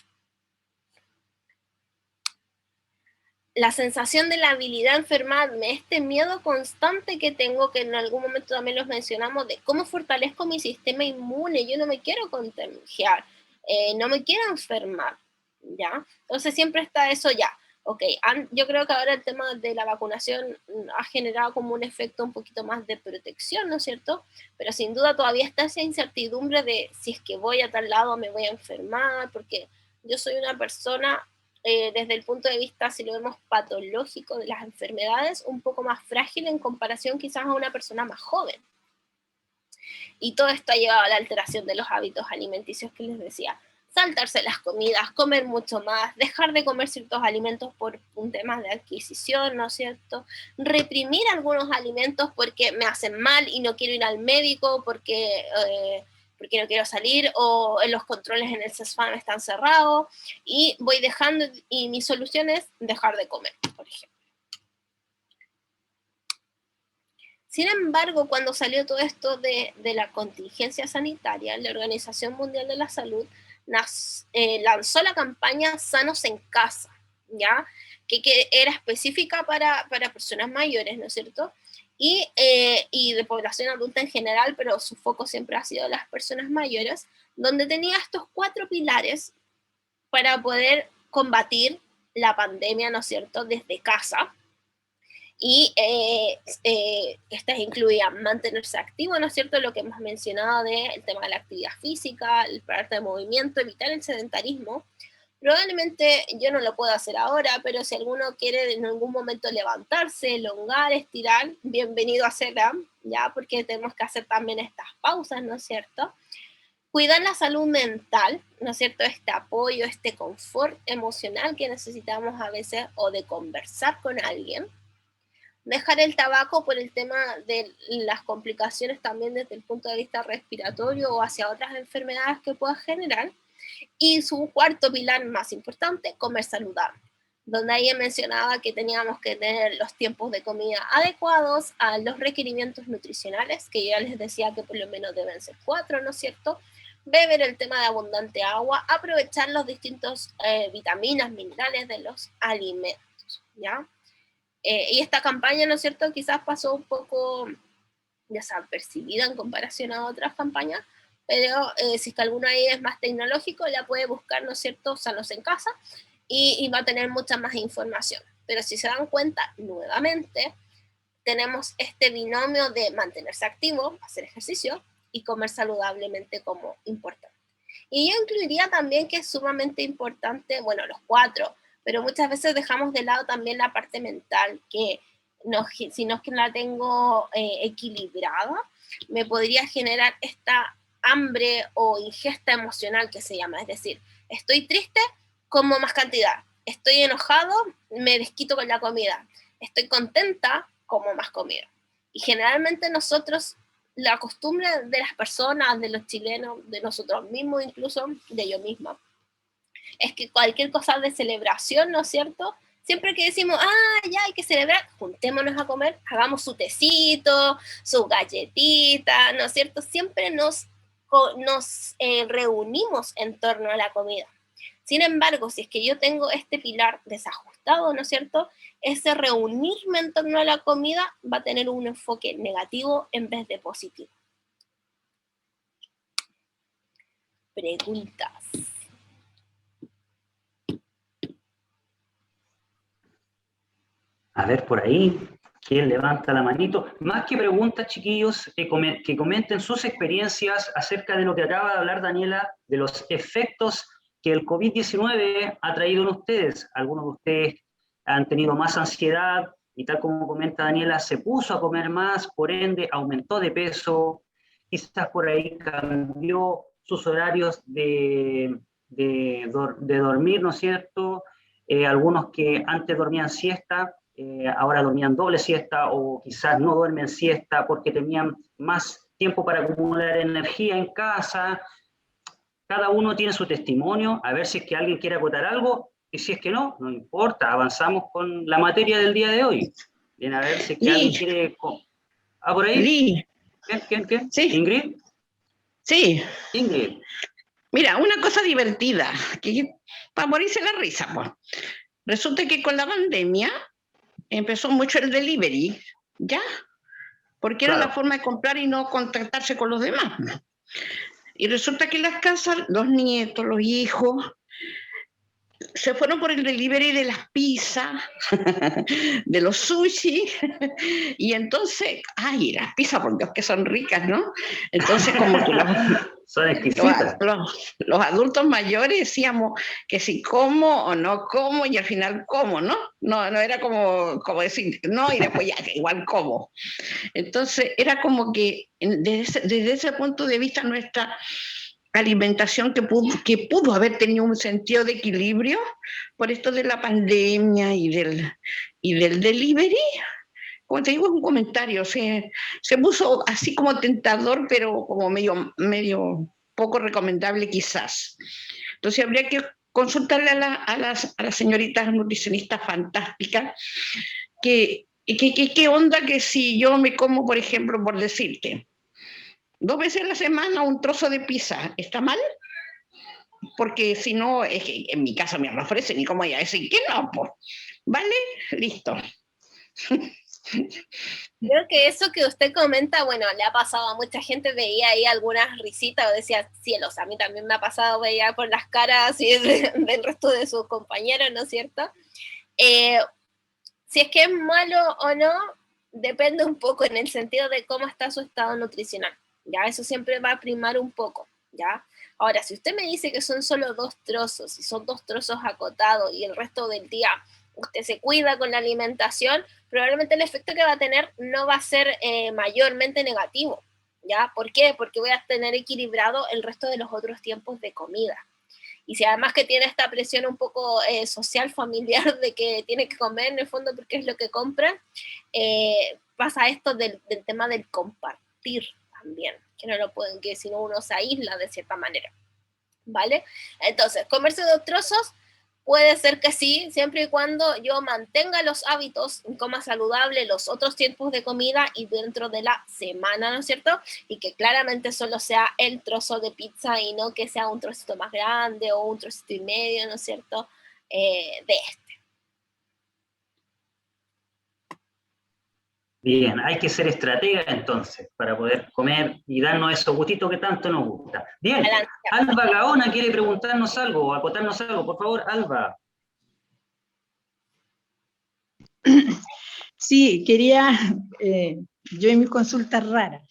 la sensación de la habilidad a enfermarme, este miedo constante que tengo, que en algún momento también los mencionamos, de cómo fortalezco mi sistema inmune, yo no me quiero contagiar, no me quiero enfermar, ¿ya? Entonces siempre está eso ya. Ok, yo creo que ahora el tema de la vacunación ha generado como un efecto un poquito más de protección, ¿no es cierto? Pero sin duda todavía está esa incertidumbre de si es que voy a tal lado me voy a enfermar, porque yo soy una persona, desde el punto de vista, si lo vemos patológico de las enfermedades, un poco más frágil en comparación quizás a una persona más joven. Y todo esto ha llevado a la alteración de los hábitos alimenticios que les decía. Saltarse las comidas, comer mucho más, dejar de comer ciertos alimentos por un tema de adquisición, ¿no es cierto? Reprimir algunos alimentos porque me hacen mal y no quiero ir al médico porque no quiero salir, o en los controles en el CESFAM están cerrados, y voy dejando, y mi solución es dejar de comer, por ejemplo. Sin embargo, cuando salió todo esto de la contingencia sanitaria, la Organización Mundial de la Salud lanzó la campaña Sanos en Casa, ¿ya? Que era específica para personas mayores, ¿no es cierto? Y de población adulta en general, pero su foco siempre ha sido las personas mayores, donde tenía estos 4 pilares para poder combatir la pandemia, ¿no es cierto?, desde casa. Y estas incluían mantenerse activo, ¿no es cierto?, lo que hemos mencionado del tema de la actividad física, el parte de movimiento, evitar el sedentarismo. Probablemente yo no lo puedo hacer ahora, pero si alguno quiere en algún momento levantarse, elongar, estirar, bienvenido a hacerla, ya, porque tenemos que hacer también estas pausas, ¿no es cierto? Cuidar la salud mental, ¿no es cierto? Este apoyo, este confort emocional que necesitamos a veces, o de conversar con alguien. Dejar el tabaco por el tema de las complicaciones también desde el punto de vista respiratorio o hacia otras enfermedades que pueda generar. Y su 4º pilar más importante, comer saludable, donde ahí mencionaba que teníamos que tener los tiempos de comida adecuados a los requerimientos nutricionales, que ya les decía que por lo menos deben ser 4, ¿no es cierto? Beber el tema de abundante agua, aprovechar los distintos vitaminas, minerales de los alimentos, ¿ya? Y esta campaña, ¿no es cierto?, quizás pasó un poco desapercibida en comparación a otras campañas, pero si es que alguno ahí es más tecnológico, la puede buscar, ¿no es cierto?, Sanos en Casa, y va a tener mucha más información. Pero si se dan cuenta, nuevamente, tenemos este binomio de mantenerse activo, hacer ejercicio, y comer saludablemente como importante. Y yo incluiría también que es sumamente importante, bueno, los 4, pero muchas veces dejamos de lado también la parte mental, que si no es que la tengo equilibrada, me podría generar esta hambre o ingesta emocional que se llama, es decir, estoy triste, como más cantidad, estoy enojado, me desquito con la comida, estoy contenta, como más comida. Y generalmente nosotros, la costumbre de las personas, de los chilenos, de nosotros mismos incluso, de yo misma, es que cualquier cosa de celebración, ¿no es cierto?, siempre que decimos, ya hay que celebrar, juntémonos a comer, hagamos su tecito, su galletita, ¿no es cierto? Siempre nos reunimos en torno a la comida. Sin embargo, si es que yo tengo este pilar desajustado, ¿no es cierto?, ese reunirme en torno a la comida va a tener un enfoque negativo en vez de positivo. Preguntas. A ver, por ahí, ¿quién levanta la manito? Más que preguntas, chiquillos, que comenten sus experiencias acerca de lo que acaba de hablar Daniela, de los efectos que el COVID-19 ha traído en ustedes. Algunos de ustedes han tenido más ansiedad y, tal como comenta Daniela, se puso a comer más, por ende aumentó de peso, quizás por ahí cambió sus horarios de dormir, ¿no es cierto? Algunos que antes dormían siesta, ahora dormían doble siesta, o quizás no duermen siesta porque tenían más tiempo para acumular energía en casa. Cada uno tiene su testimonio, a ver si es que alguien quiere acotar algo, y si es que no, no importa, avanzamos con la materia del día de hoy. Bien, a ver si es que alguien quiere... ¿por ahí? ¿Quién? Sí. ¿Ingrid? Sí. Ingrid. Mira, una cosa divertida, que para morirse la risa, pues. Resulta que con la pandemia empezó mucho el delivery, ¿ya? Porque era Claro. la forma de comprar y no contactarse con los demás, ¿no? Y resulta que en las casas, los nietos, los hijos, se fueron por el delivery de las pizzas, de los sushi, y entonces, ay, las pizzas, por Dios, que son ricas, ¿no? Entonces, como que Son exquisitas. los adultos mayores decíamos que si como o no como, y al final como, ¿no? No era como decir no, y después ya, igual como. Entonces, era como que desde ese punto de vista nuestra alimentación que pudo haber tenido un sentido de equilibrio por esto de la pandemia y del delivery, como te digo, es un comentario, se puso así como tentador, pero como medio poco recomendable quizás. Entonces habría que consultarle a las señoritas nutricionistas fantásticas qué onda que si yo me como, por ejemplo, por decirte, 2 veces a la semana un trozo de pizza, ¿está mal? Porque si no, es que en mi casa me lo ofrecen y como voy a decir que no, pues, ¿vale? Listo. Creo que eso que usted comenta, bueno, le ha pasado a mucha gente, veía ahí algunas risitas o decía, cielos, a mí también me ha pasado, veía por las caras y del resto de sus compañeros, ¿no es cierto? Si es que es malo o no, depende un poco en el sentido de cómo está su estado nutricional, ¿ya? Eso siempre va a primar un poco, ¿ya? Ahora, si usted me dice que son solo 2 trozos, y son 2 trozos acotados y el resto del día usted se cuida con la alimentación, probablemente el efecto que va a tener no va a ser mayormente negativo, ¿ya? ¿Por qué? Porque voy a tener equilibrado el resto de los otros tiempos de comida. Y si además que tiene esta presión un poco social, familiar, de que tiene que comer en el fondo porque es lo que compra, pasa esto del tema del compartir también, que no lo pueden, que si no uno se aísla de cierta manera, ¿vale? Entonces, comerse 2 trozos, puede ser que sí, siempre y cuando yo mantenga los hábitos, coma saludable los otros tiempos de comida y dentro de la semana, ¿no es cierto? Y que claramente solo sea el trozo de pizza y no que sea un trocito más grande o un trocito y medio, ¿no es cierto? De este. Bien, hay que ser estratega entonces para poder comer y darnos esos gustitos que tanto nos gusta. Bien, Alba Gaona quiere preguntarnos algo, acotarnos algo. Por favor, Alba. Sí, quería, yo en mi consulta rara,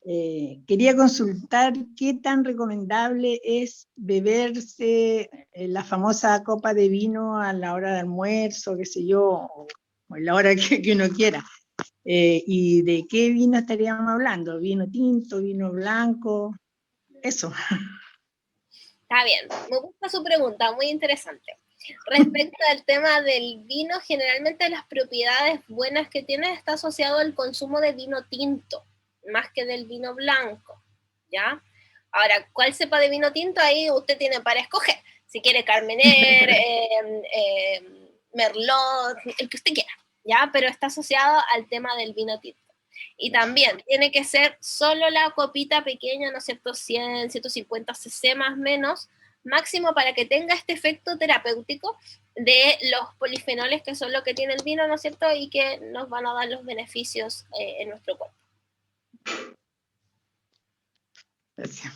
quería consultar qué tan recomendable es beberse la famosa copa de vino a la hora de almuerzo, qué sé yo, o en la hora que uno quiera. ¿Y de qué vino estaríamos hablando? ¿Vino tinto, vino blanco? Eso. Está bien, me gusta su pregunta, muy interesante. Respecto al tema del vino, generalmente las propiedades buenas que tiene está asociado al consumo de vino tinto, más que del vino blanco, ¿ya? Ahora, ¿cuál cepa de vino tinto? Ahí usted tiene para escoger. Si quiere Carmener, Merlot, el que usted quiera, ¿ya? Pero está asociado al tema del vino tinto. Y también tiene que ser solo la copita pequeña, ¿no es cierto? 100, 150 cc más o menos, máximo para que tenga este efecto terapéutico de los polifenoles que son lo que tiene el vino, ¿no es cierto? Y que nos van a dar los beneficios en nuestro cuerpo. Gracias.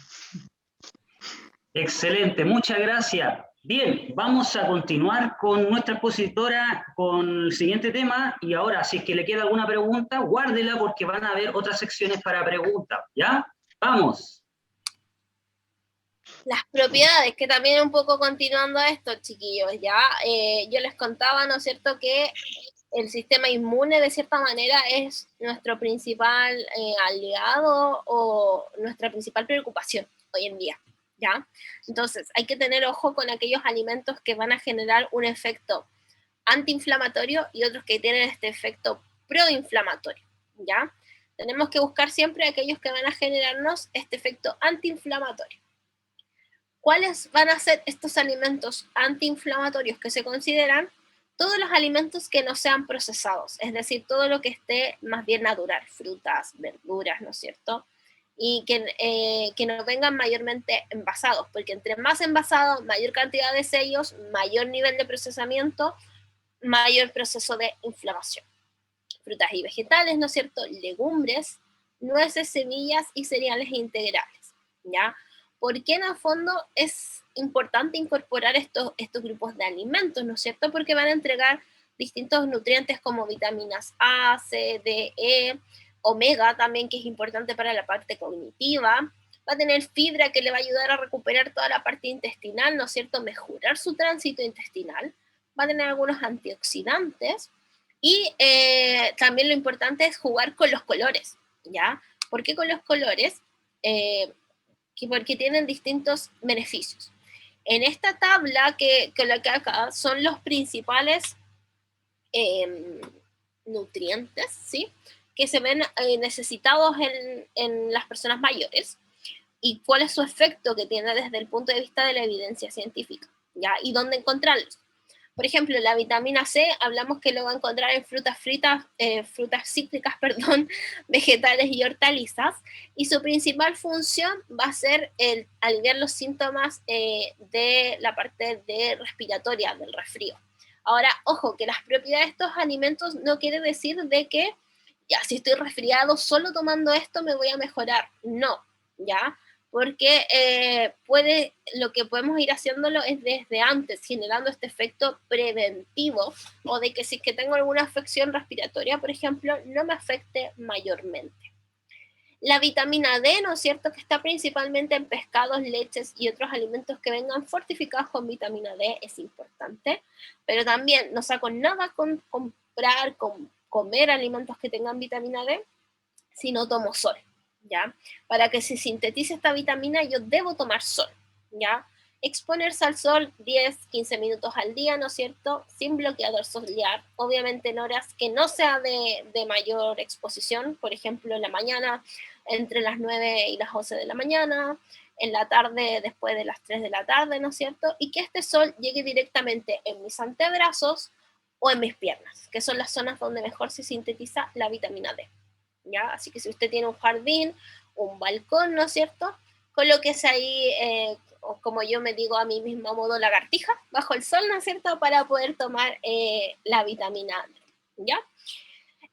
Excelente, muchas gracias. Bien, vamos a continuar con nuestra expositora con el siguiente tema y ahora, si es que le queda alguna pregunta, guárdela porque van a haber otras secciones para preguntas, ¿ya? ¡Vamos! Las propiedades, que también un poco continuando a esto, chiquillos, ¿ya? Yo les contaba, ¿no es cierto?, que el sistema inmune, de cierta manera, es nuestro principal aliado o nuestra principal preocupación hoy en día, ¿ya? Entonces, hay que tener ojo con aquellos alimentos que van a generar un efecto antiinflamatorio y otros que tienen este efecto proinflamatorio, ¿ya? Tenemos que buscar siempre aquellos que van a generarnos este efecto antiinflamatorio. ¿Cuáles van a ser estos alimentos antiinflamatorios que se consideran? Todos los alimentos que no sean procesados, es decir, todo lo que esté más bien natural, frutas, verduras, ¿no es cierto? y que no vengan mayormente envasados, porque entre más envasados, mayor cantidad de sellos, mayor nivel de procesamiento, mayor proceso de inflamación. Frutas y vegetales, ¿no es cierto? Legumbres, nueces, semillas y cereales integrales, ¿ya? Porque en el fondo es importante incorporar estos grupos de alimentos, ¿no es cierto? Porque van a entregar distintos nutrientes como vitaminas A, C, D, E, omega también, que es importante para la parte cognitiva. Va a tener fibra que le va a ayudar a recuperar toda la parte intestinal, ¿no es cierto? Mejorar su tránsito intestinal. Va a tener algunos antioxidantes. Y también lo importante es jugar con los colores, ¿ya? ¿Por qué con los colores? Porque tienen distintos beneficios. En esta tabla que coloqué acá son los principales nutrientes, ¿sí? Que se ven necesitados en las personas mayores y cuál es su efecto que tiene desde el punto de vista de la evidencia científica, ¿ya? Y dónde encontrarlos. Por ejemplo, la vitamina C, hablamos que lo va a encontrar en frutas cítricas, vegetales y hortalizas, y su principal función va a ser el aliviar los síntomas de la parte respiratoria, del resfrío. Ahora, ojo, que las propiedades de estos alimentos no quiere decir de que, ya, si estoy resfriado, solo tomando esto me voy a mejorar. No, ¿ya? Porque lo que podemos ir haciéndolo es desde antes, generando este efecto preventivo, o de que si es que tengo alguna afección respiratoria, por ejemplo, no me afecte mayormente. La vitamina D, ¿no es cierto?, que está principalmente en pescados, leches y otros alimentos que vengan fortificados con vitamina D, es importante, pero también no saco nada con comer alimentos que tengan vitamina D si no tomo sol, ¿ya? Para que se sintetice esta vitamina yo debo tomar sol, ¿ya? Exponerse al sol 10, 15 minutos al día, ¿no es cierto? Sin bloqueador solar, obviamente en horas que no sea de mayor exposición, por ejemplo, en la mañana, entre las 9 y las 11 de la mañana, en la tarde, después de las 3 de la tarde, ¿no es cierto? Y que este sol llegue directamente en mis antebrazos o en mis piernas, que son las zonas donde mejor se sintetiza la vitamina D, ¿ya? Así que si usted tiene un jardín, un balcón, ¿no es cierto?, colóquese ahí, como yo me digo a mí misma, modo lagartija, bajo el sol, ¿no es cierto?, para poder tomar la vitamina D, ¿ya?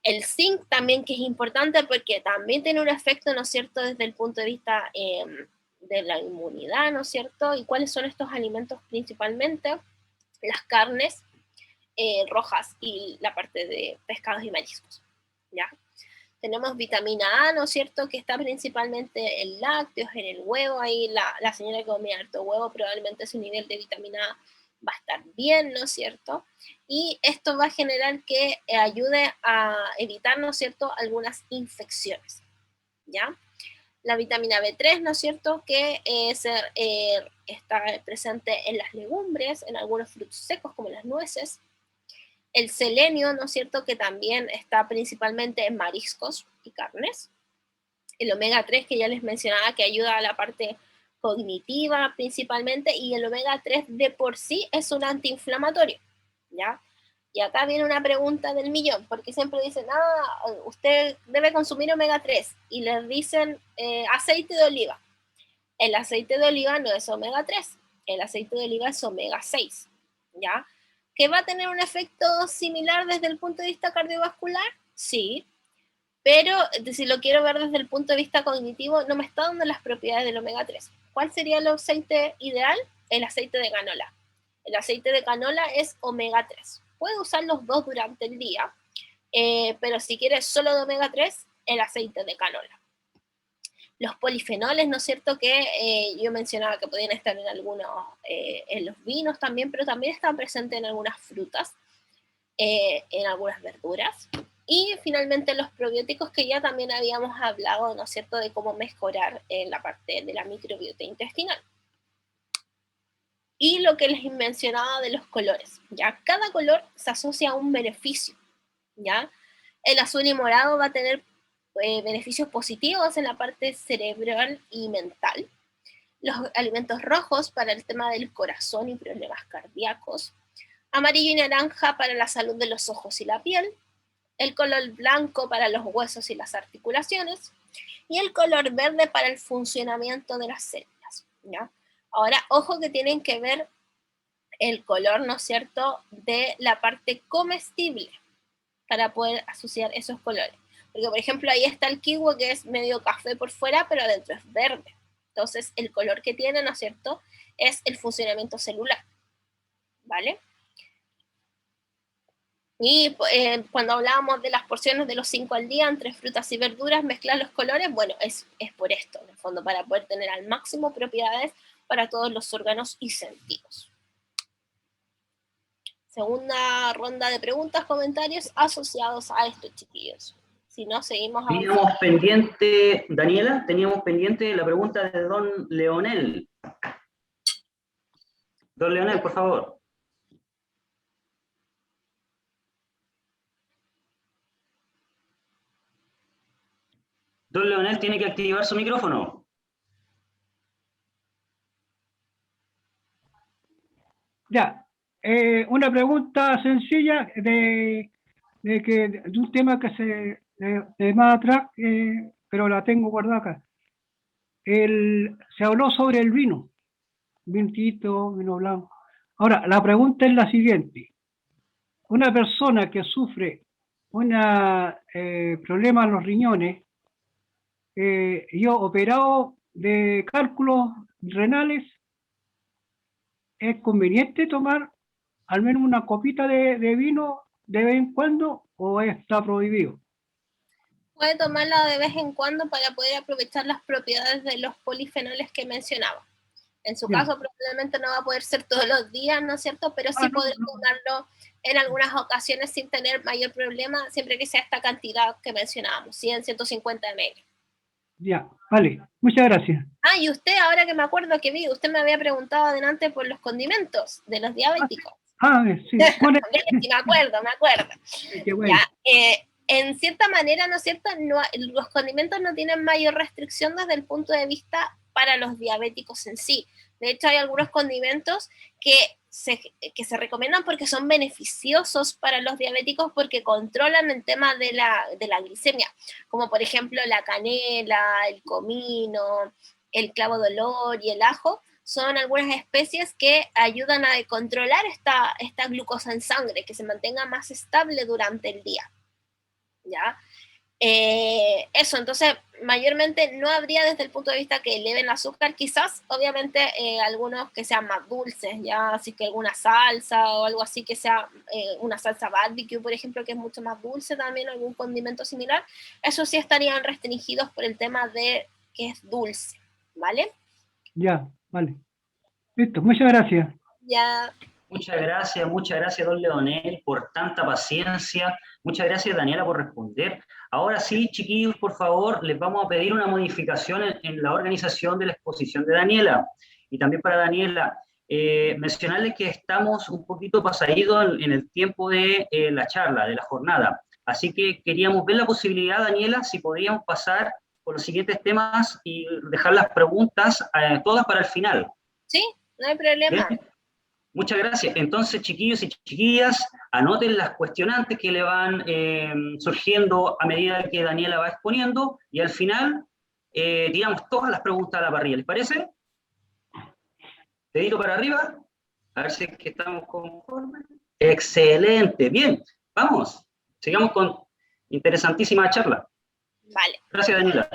El zinc también, que es importante porque también tiene un efecto, ¿no es cierto?, desde el punto de vista de la inmunidad, ¿no es cierto? ¿Y cuáles son estos alimentos principalmente? Las carnes rojas y la parte de pescados y mariscos, ¿ya? Tenemos vitamina A, ¿no es cierto?, que está principalmente en lácteos, en el huevo. Ahí la señora que come harto huevo, probablemente su nivel de vitamina A va a estar bien, ¿no es cierto? Y esto va a generar que ayude a evitar, ¿no es cierto?, algunas infecciones, ¿ya? La vitamina B3, ¿no es cierto?, que está presente en las legumbres, en algunos frutos secos como las nueces. El selenio, ¿no es cierto?, que también está principalmente en mariscos y carnes. El omega 3, que ya les mencionaba, que ayuda a la parte cognitiva principalmente, y el omega 3 de por sí es un antiinflamatorio, ¿ya? Y acá viene una pregunta del millón, porque siempre dicen, usted debe consumir omega 3, y les dicen aceite de oliva. El aceite de oliva no es omega 3, el aceite de oliva es omega 6, ¿ya? ¿Que va a tener un efecto similar desde el punto de vista cardiovascular? Sí, pero si lo quiero ver desde el punto de vista cognitivo, no me está dando las propiedades del omega 3. ¿Cuál sería el aceite ideal? El aceite de canola. El aceite de canola es omega 3. Puede usar los dos durante el día, pero si quieres solo de omega 3, el aceite de canola. Los polifenoles, ¿no es cierto?, que yo mencionaba que podían estar en algunos, en los vinos también, pero también están presentes en algunas frutas, en algunas verduras. Y finalmente los probióticos, que ya también habíamos hablado, ¿no es cierto?, de cómo mejorar en la parte de la microbiota intestinal. Y lo que les mencionaba de los colores, ¿ya? Cada color se asocia a un beneficio, ¿ya? El azul y morado va a tener beneficios positivos en la parte cerebral y mental. Los alimentos rojos para el tema del corazón y problemas cardíacos. Amarillo y naranja para la salud de los ojos y la piel. El color blanco para los huesos y las articulaciones. y el color verde para el funcionamiento de las células, ¿ya? Ahora, ojo que tienen que ver el color, ¿no es cierto?, de la parte comestible para poder asociar esos colores. Porque, por ejemplo, ahí está el kiwi, que es medio café por fuera, pero adentro es verde. Entonces, el color que tiene, ¿no es cierto?, es el funcionamiento celular, ¿vale? Y cuando hablábamos de las porciones de los 5 al día entre frutas y verduras, mezclar los colores, bueno, es por esto, en el fondo, para poder tener al máximo propiedades para todos los órganos y sentidos. Segunda ronda de preguntas, comentarios asociados a estos, chiquillos. Si no, seguimos avanzando. Teníamos pendiente, Daniela, teníamos pendiente la pregunta de don Leonel. Don Leonel, por favor. Don Leonel tiene que activar su micrófono. Ya, una pregunta sencilla de un tema que de más atrás, pero la tengo guardada acá. Se habló sobre el vino, vino tinto, vino blanco. Ahora, la pregunta es la siguiente. Una persona que sufre un problema en los riñones, yo operado de cálculos renales, ¿es conveniente tomar al menos una copita de vino de vez en cuando o está prohibido? Puede tomarla de vez en cuando para poder aprovechar las propiedades de los polifenoles que mencionaba. En su caso, probablemente no va a poder ser todos los días, ¿no es cierto? Pero sí poder tomarlo en algunas ocasiones sin tener mayor problema, siempre que sea esta cantidad que mencionábamos, 100, 150 ml. Ya, vale. Muchas gracias. Ah, y usted, ahora que me acuerdo que vi, usted me había preguntado adelante por los condimentos de los diabéticos. Sí. Sí, me acuerdo. Qué bueno. Ya, en cierta manera, ¿no es cierto? No, los condimentos no tienen mayor restricción desde el punto de vista para los diabéticos en sí. De hecho, hay algunos condimentos que se recomiendan porque son beneficiosos para los diabéticos porque controlan el tema de la glicemia, como por ejemplo la canela, el comino, el clavo de olor y el ajo. Son algunas especies que ayudan a controlar esta glucosa en sangre, que se mantenga más estable durante el día. ¿Ya? Eso, entonces, mayormente no habría desde el punto de vista que eleven el azúcar, quizás, obviamente, algunos que sean más dulces, ya, así que alguna salsa o algo así que sea una salsa barbecue, por ejemplo, que es mucho más dulce también, algún condimento similar, eso sí estarían restringidos por el tema de que es dulce, ¿vale? Ya, vale. Listo, muchas gracias. Ya. Muchas gracias, don Leonel, por tanta paciencia. Muchas gracias, Daniela, por responder. Ahora sí, chiquillos, por favor, les vamos a pedir una modificación en la organización de la exposición de Daniela. Y también para Daniela, mencionarles que estamos un poquito pasaditos en el tiempo de la charla, de la jornada. Así que queríamos ver la posibilidad, Daniela, si podíamos pasar por los siguientes temas y dejar las preguntas todas para el final. Sí, no hay problema. ¿Bien? Muchas gracias. Entonces, chiquillos y chiquillas, anoten las cuestionantes que le van surgiendo a medida que Daniela va exponiendo y al final tiramos todas las preguntas a la parrilla. ¿Les parece? Dedito para arriba. A ver si es que estamos conformes. Excelente. Bien. Vamos. Sigamos con interesantísima charla. Vale. Gracias, Daniela.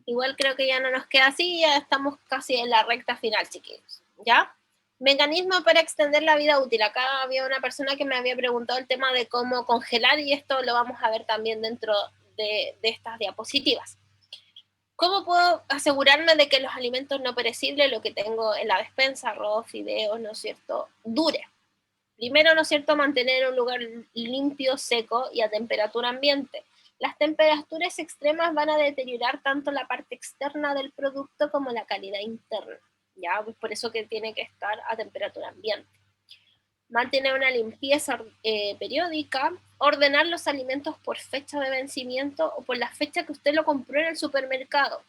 Igual creo que ya no nos queda así, ya estamos casi en la recta final, chiquillos. ¿Ya? Mecanismo para extender la vida útil. Acá había una persona que me había preguntado el tema de cómo congelar y esto lo vamos a ver también dentro de estas diapositivas. ¿Cómo puedo asegurarme de que los alimentos no perecibles, lo que tengo en la despensa, arroz, fideos, ¿no es cierto?, dure? Primero, ¿no es cierto?, mantener un lugar limpio, seco y a temperatura ambiente. Las temperaturas extremas van a deteriorar tanto la parte externa del producto como la calidad interna. ¿Ya? Pues por eso que tiene que estar a temperatura ambiente. Mantener una limpieza periódica, ordenar los alimentos por fecha de vencimiento o por la fecha que usted lo compró en el supermercado.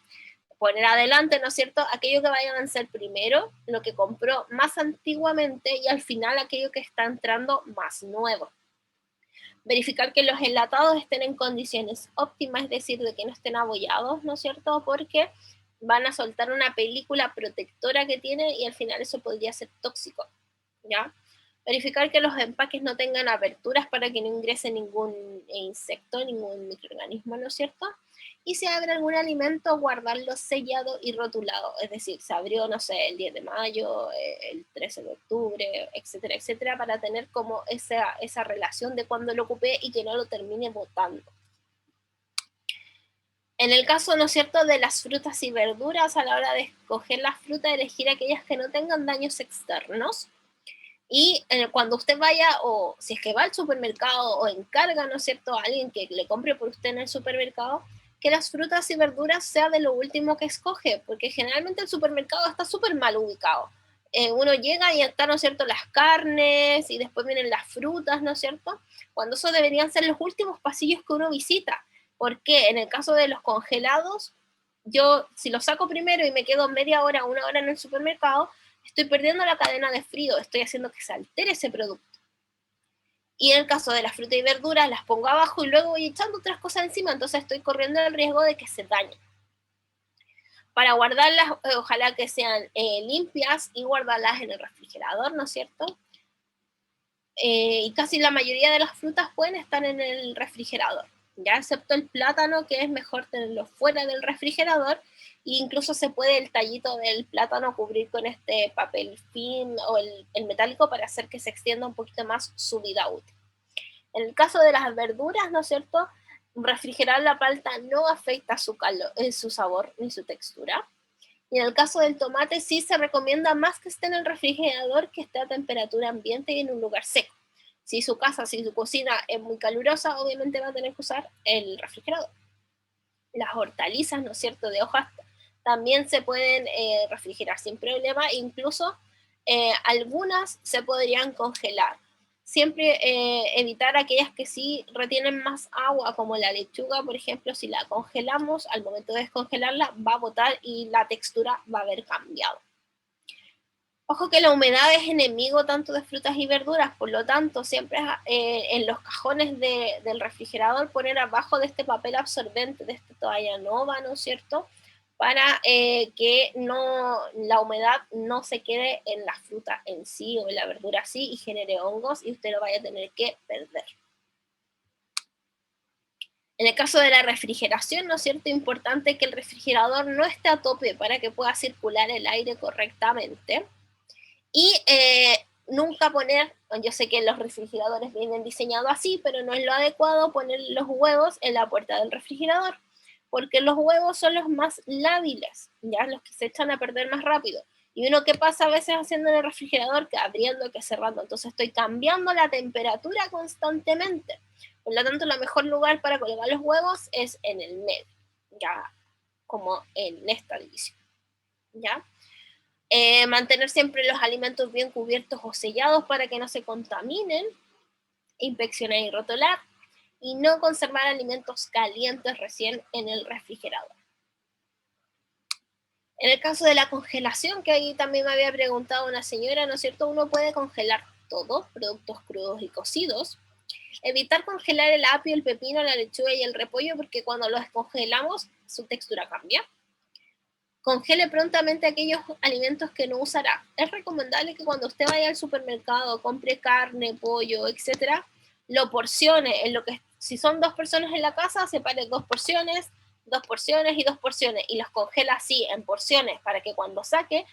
Poner adelante, ¿no es cierto?, aquello que vaya a vencer primero, lo que compró más antiguamente y al final aquello que está entrando más nuevo. Verificar que los enlatados estén en condiciones óptimas, es decir, de que no estén abollados, ¿no es cierto? Porque van a soltar una película protectora que tiene y al final eso podría ser tóxico, ¿ya? Verificar que los empaques no tengan aberturas para que no ingrese ningún insecto, ningún microorganismo, ¿no es cierto? Y si abre algún alimento, guardarlo sellado y rotulado, es decir, se abrió, no sé, el 10 de mayo, el 13 de octubre, etcétera, etcétera, para tener como esa relación de cuando lo ocupé y que no lo termine botando. En el caso, ¿no es cierto?, de las frutas y verduras, a la hora de escoger las frutas, elegir aquellas que no tengan daños externos. Y cuando usted vaya, o si es que va al supermercado o encarga, ¿no es cierto?, a alguien que le compre por usted en el supermercado, que las frutas y verduras sea de lo último que escoge, porque generalmente el supermercado está súper mal ubicado. Uno llega y están, ¿no es cierto?, las carnes y después vienen las frutas, ¿no es cierto?, cuando eso deberían ser los últimos pasillos que uno visita, porque en el caso de los congelados, yo si los saco primero y me quedo media hora, una hora en el supermercado, estoy perdiendo la cadena de frío, estoy haciendo que se altere ese producto. Y en el caso de las frutas y verduras, las pongo abajo y luego voy echando otras cosas encima, entonces estoy corriendo el riesgo de que se dañen. Para guardarlas, ojalá que sean limpias y guardarlas en el refrigerador, ¿no es cierto? Y casi la mayoría de las frutas pueden estar en el refrigerador, ya excepto el plátano, que es mejor tenerlo fuera del refrigerador. E incluso se puede el tallito del plátano cubrir con este papel film o el metálico para hacer que se extienda un poquito más su vida útil. En el caso de las verduras, ¿no es cierto?, refrigerar la palta no afecta su sabor ni su textura. Y en el caso del tomate sí se recomienda más que esté en el refrigerador que esté a temperatura ambiente y en un lugar seco. Si su casa, si su cocina es muy calurosa, obviamente va a tener que usar el refrigerador. Las hortalizas, ¿no es cierto?, de hojas también se pueden refrigerar sin problema, incluso algunas se podrían congelar. Siempre evitar aquellas que sí retienen más agua, como la lechuga, por ejemplo, si la congelamos, al momento de descongelarla va a botar y la textura va a haber cambiado. Ojo que la humedad es enemigo tanto de frutas y verduras, por lo tanto, siempre en los cajones del refrigerador poner abajo de este papel absorbente, de esta toalla nova, ¿no es cierto?, para que la humedad no se quede en la fruta en sí o en la verdura sí y genere hongos y usted lo vaya a tener que perder. En el caso de la refrigeración, ¿no es cierto?, importante que el refrigerador no esté a tope para que pueda circular el aire correctamente. Y nunca poner, yo sé que los refrigeradores vienen diseñados así, pero no es lo adecuado poner los huevos en la puerta del refrigerador, porque los huevos son los más lábiles, ya los que se echan a perder más rápido. Y uno, ¿qué pasa a veces haciendo en el refrigerador? Que abriendo, que cerrando. Entonces estoy cambiando la temperatura constantemente. Por lo tanto, el mejor lugar para colocar los huevos es en el medio, ya como en esta división, ¿ya? Mantener siempre los alimentos bien cubiertos o sellados para que no se contaminen, inspeccionar y rotular, y no conservar alimentos calientes recién en el refrigerador. En el caso de la congelación, que ahí también me había preguntado una señora, ¿no es cierto?, uno puede congelar todo, productos crudos y cocidos. Evitar congelar el apio, el pepino, la lechuga y el repollo, porque cuando los congelamos, su textura cambia. Congele prontamente aquellos alimentos que no usará. Es recomendable que cuando usted vaya al supermercado, compre carne, pollo, etcétera, lo porcione en lo que, si son 2 personas en la casa, separe 2 porciones y 2 porciones, y los congela así en porciones para que cuando saque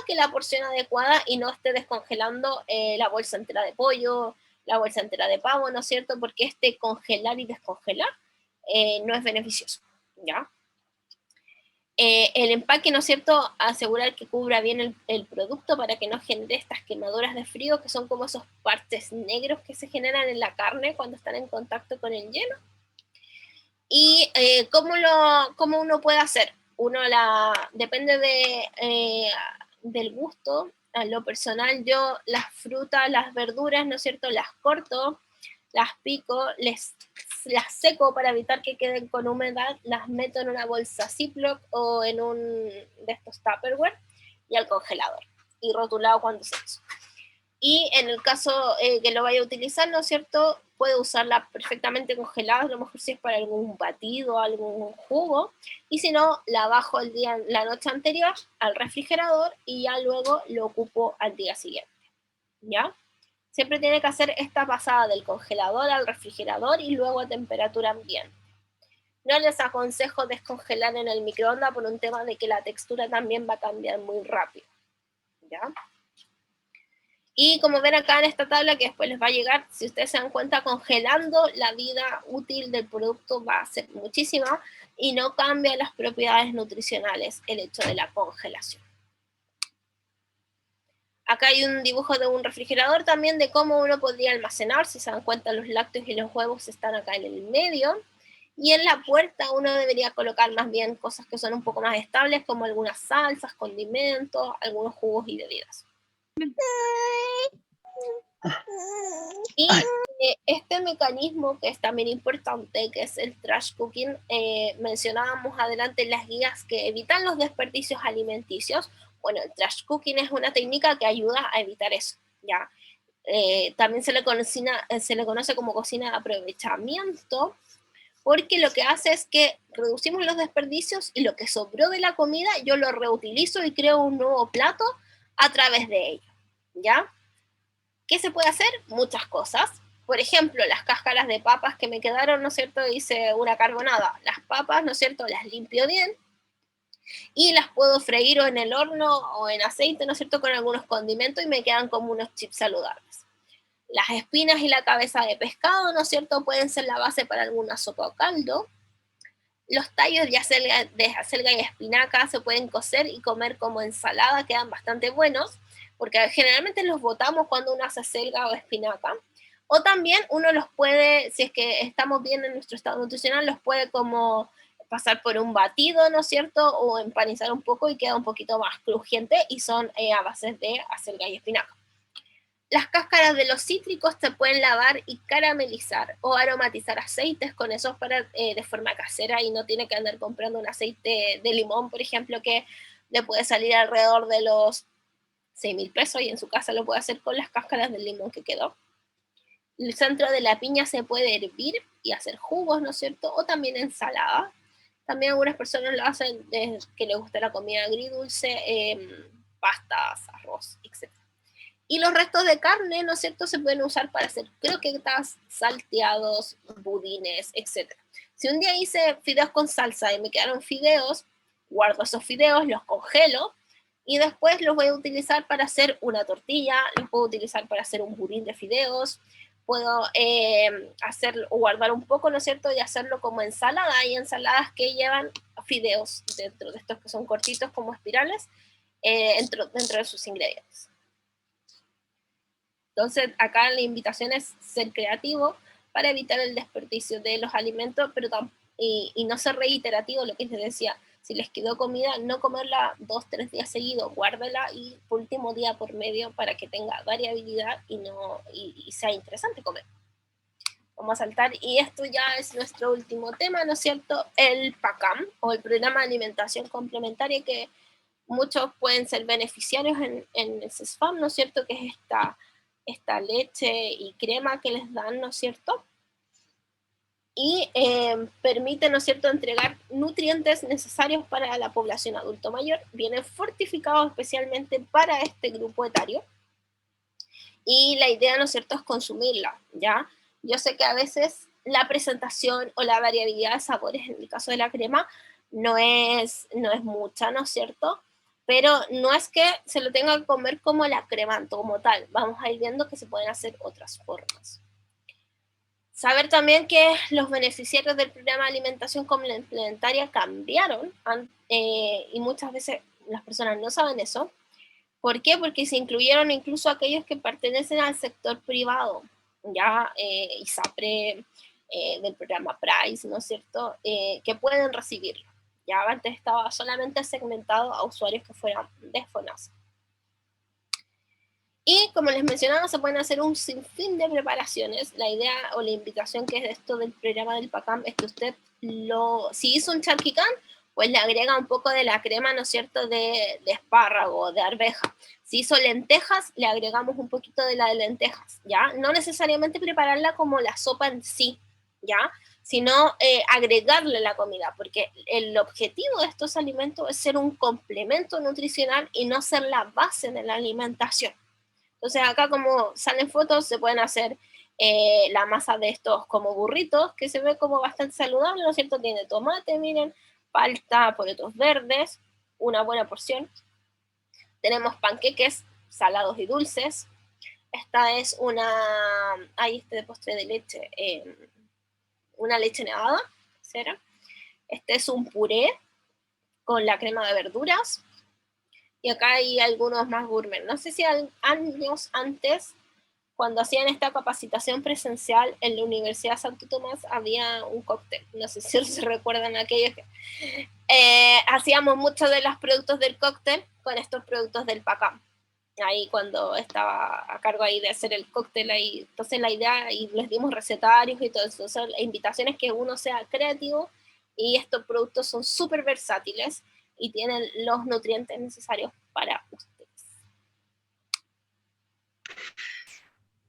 la porción adecuada y no esté descongelando la bolsa entera de pollo, la bolsa entera de pavo, ¿no es cierto? Porque este congelar y descongelar no es beneficioso, ¿ya? El empaque, ¿no es cierto?, asegurar que cubra bien el producto para que no genere estas quemaduras de frío, que son como esos parches negros que se generan en la carne cuando están en contacto con el hielo. Y ¿cómo uno puede hacer? Depende del gusto. A lo personal, yo las frutas, las verduras, ¿no es cierto?, las corto, las pico, las seco para evitar que queden con humedad, las meto en una bolsa Ziploc o en un de estos Tupperware y al congelador, y rotulado cuando se usa. Y en el caso que lo vaya a utilizar, ¿no es cierto?, puede usarla perfectamente congelada, a lo mejor si es para algún batido, algún jugo, y si no, la bajo la noche anterior al refrigerador y ya luego lo ocupo al día siguiente, ¿ya? Siempre tiene que hacer esta pasada del congelador al refrigerador y luego a temperatura ambiente. No les aconsejo descongelar en el microondas por un tema de que la textura también va a cambiar muy rápido, ¿ya? Y como ven acá en esta tabla que después les va a llegar, si ustedes se dan cuenta, congelando la vida útil del producto va a ser muchísima y no cambia las propiedades nutricionales el hecho de la congelación. Acá hay un dibujo de un refrigerador también de cómo uno podría almacenar. Si se dan cuenta, los lácteos y los huevos están acá en el medio. Y en la puerta uno debería colocar más bien cosas que son un poco más estables, como algunas salsas, condimentos, algunos jugos y bebidas. Y este mecanismo que es también importante, que es el trash cooking, mencionábamos adelante en las guías que evitan los desperdicios alimenticios. Bueno, el trash cooking es una técnica que ayuda a evitar eso, ¿ya? También se le conoce como cocina de aprovechamiento, porque lo que hace es que reducimos los desperdicios y lo que sobró de la comida yo lo reutilizo y creo un nuevo plato a través de ello, ¿ya? ¿Qué se puede hacer? Muchas cosas. Por ejemplo, las cáscaras de papas que me quedaron, ¿no es cierto? Hice una carbonada. Las papas, ¿no es cierto? Las limpio bien y las puedo freír o en el horno o en aceite, ¿no es cierto? Con algunos condimentos y me quedan como unos chips saludables. Las espinas y la cabeza de pescado, ¿no es cierto? Pueden ser la base para alguna sopa o caldo. Los tallos de acelga y espinaca se pueden cocer y comer como ensalada, quedan bastante buenos, porque generalmente los botamos cuando uno hace acelga o espinaca. O también uno los puede, si es que estamos bien en nuestro estado nutricional, los puede como pasar por un batido, ¿no es cierto? O empanizar un poco y queda un poquito más crujiente y son a base de acelga y espinaca. Las cáscaras de los cítricos se pueden lavar y caramelizar o aromatizar aceites con esos de forma casera y no tiene que andar comprando un aceite de limón, por ejemplo, que le puede salir alrededor de los 6.000 pesos y en su casa lo puede hacer con las cáscaras del limón que quedó. El centro de la piña se puede hervir y hacer jugos, ¿no es cierto? O también ensalada. También algunas personas lo hacen que les gusta la comida agridulce, pastas, arroz, etc. Y los restos de carne, ¿no es cierto?, se pueden usar para hacer croquetas, salteados, budines, etc. Si un día hice fideos con salsa y me quedaron fideos, guardo esos fideos, los congelo y después los voy a utilizar para hacer una tortilla, los puedo utilizar para hacer un budín de fideos, puedo guardar un poco, ¿no es cierto?, y hacerlo como ensalada. Hay ensaladas que llevan fideos dentro de estos que son cortitos como espirales dentro de sus ingredientes. Entonces, acá la invitación es ser creativo para evitar el desperdicio de los alimentos, pero y no ser reiterativo, lo que les decía, si les quedó comida, no comerla 2-3 días seguidos, guárdela y por último día por medio para que tenga variabilidad y sea interesante comer. Vamos a saltar, y esto ya es nuestro último tema, ¿no es cierto? El PACAM, o el Programa de Alimentación Complementaria, que muchos pueden ser beneficiarios en el CESFAM, ¿no es cierto? Que es esta leche y crema que les dan, ¿no es cierto? Y permite, ¿no es cierto?, entregar nutrientes necesarios para la población adulto mayor. Vienen fortificados especialmente para este grupo etario. Y la idea, ¿no es cierto?, es consumirla, ¿ya? Yo sé que a veces la presentación o la variabilidad de sabores, en el caso de la crema, no es mucha, ¿no es cierto?, pero no es que se lo tenga que comer como la crema como tal. Vamos a ir viendo que se pueden hacer otras formas. Saber también que los beneficiarios del programa de alimentación complementaria cambiaron y muchas veces las personas no saben eso. ¿Por qué? Porque se incluyeron incluso aquellos que pertenecen al sector privado, ya ISAPRE, del programa PRICE, ¿no es cierto?, que pueden recibirlo. Ya antes estaba solamente segmentado a usuarios que fueran de FONASA. Y como les mencionaba, se pueden hacer un sinfín de preparaciones. La idea o la invitación que es esto del programa del PACAM es que usted si hizo un charquicán, pues le agrega un poco de la crema, ¿no es cierto?, de espárrago, de arveja. Si hizo lentejas, le agregamos un poquito de la de lentejas, ¿ya? No necesariamente prepararla como la sopa en sí, ¿ya? Sino agregarle la comida, porque el objetivo de estos alimentos es ser un complemento nutricional y no ser la base de la alimentación. Entonces acá, como salen fotos, se pueden hacer la masa de estos como burritos, que se ve como bastante saludable, ¿no es cierto? Tiene tomate, miren, palta, porotos verdes, una buena porción. Tenemos panqueques salados y dulces. Esta es este postre de leche, una leche nevada, ¿será? Este es un puré con la crema de verduras. Y acá hay algunos más gourmet. No sé si años antes, cuando hacían esta capacitación presencial en la Universidad Santo Tomás, había un cóctel. No sé si se recuerdan aquellos que hacíamos muchos de los productos del cóctel con estos productos del PACAM. Ahí cuando estaba a cargo ahí de hacer el cóctel ahí, entonces la idea, y les dimos recetarios y todo eso, son invitaciones que uno sea creativo, y estos productos son súper versátiles y tienen los nutrientes necesarios para ustedes.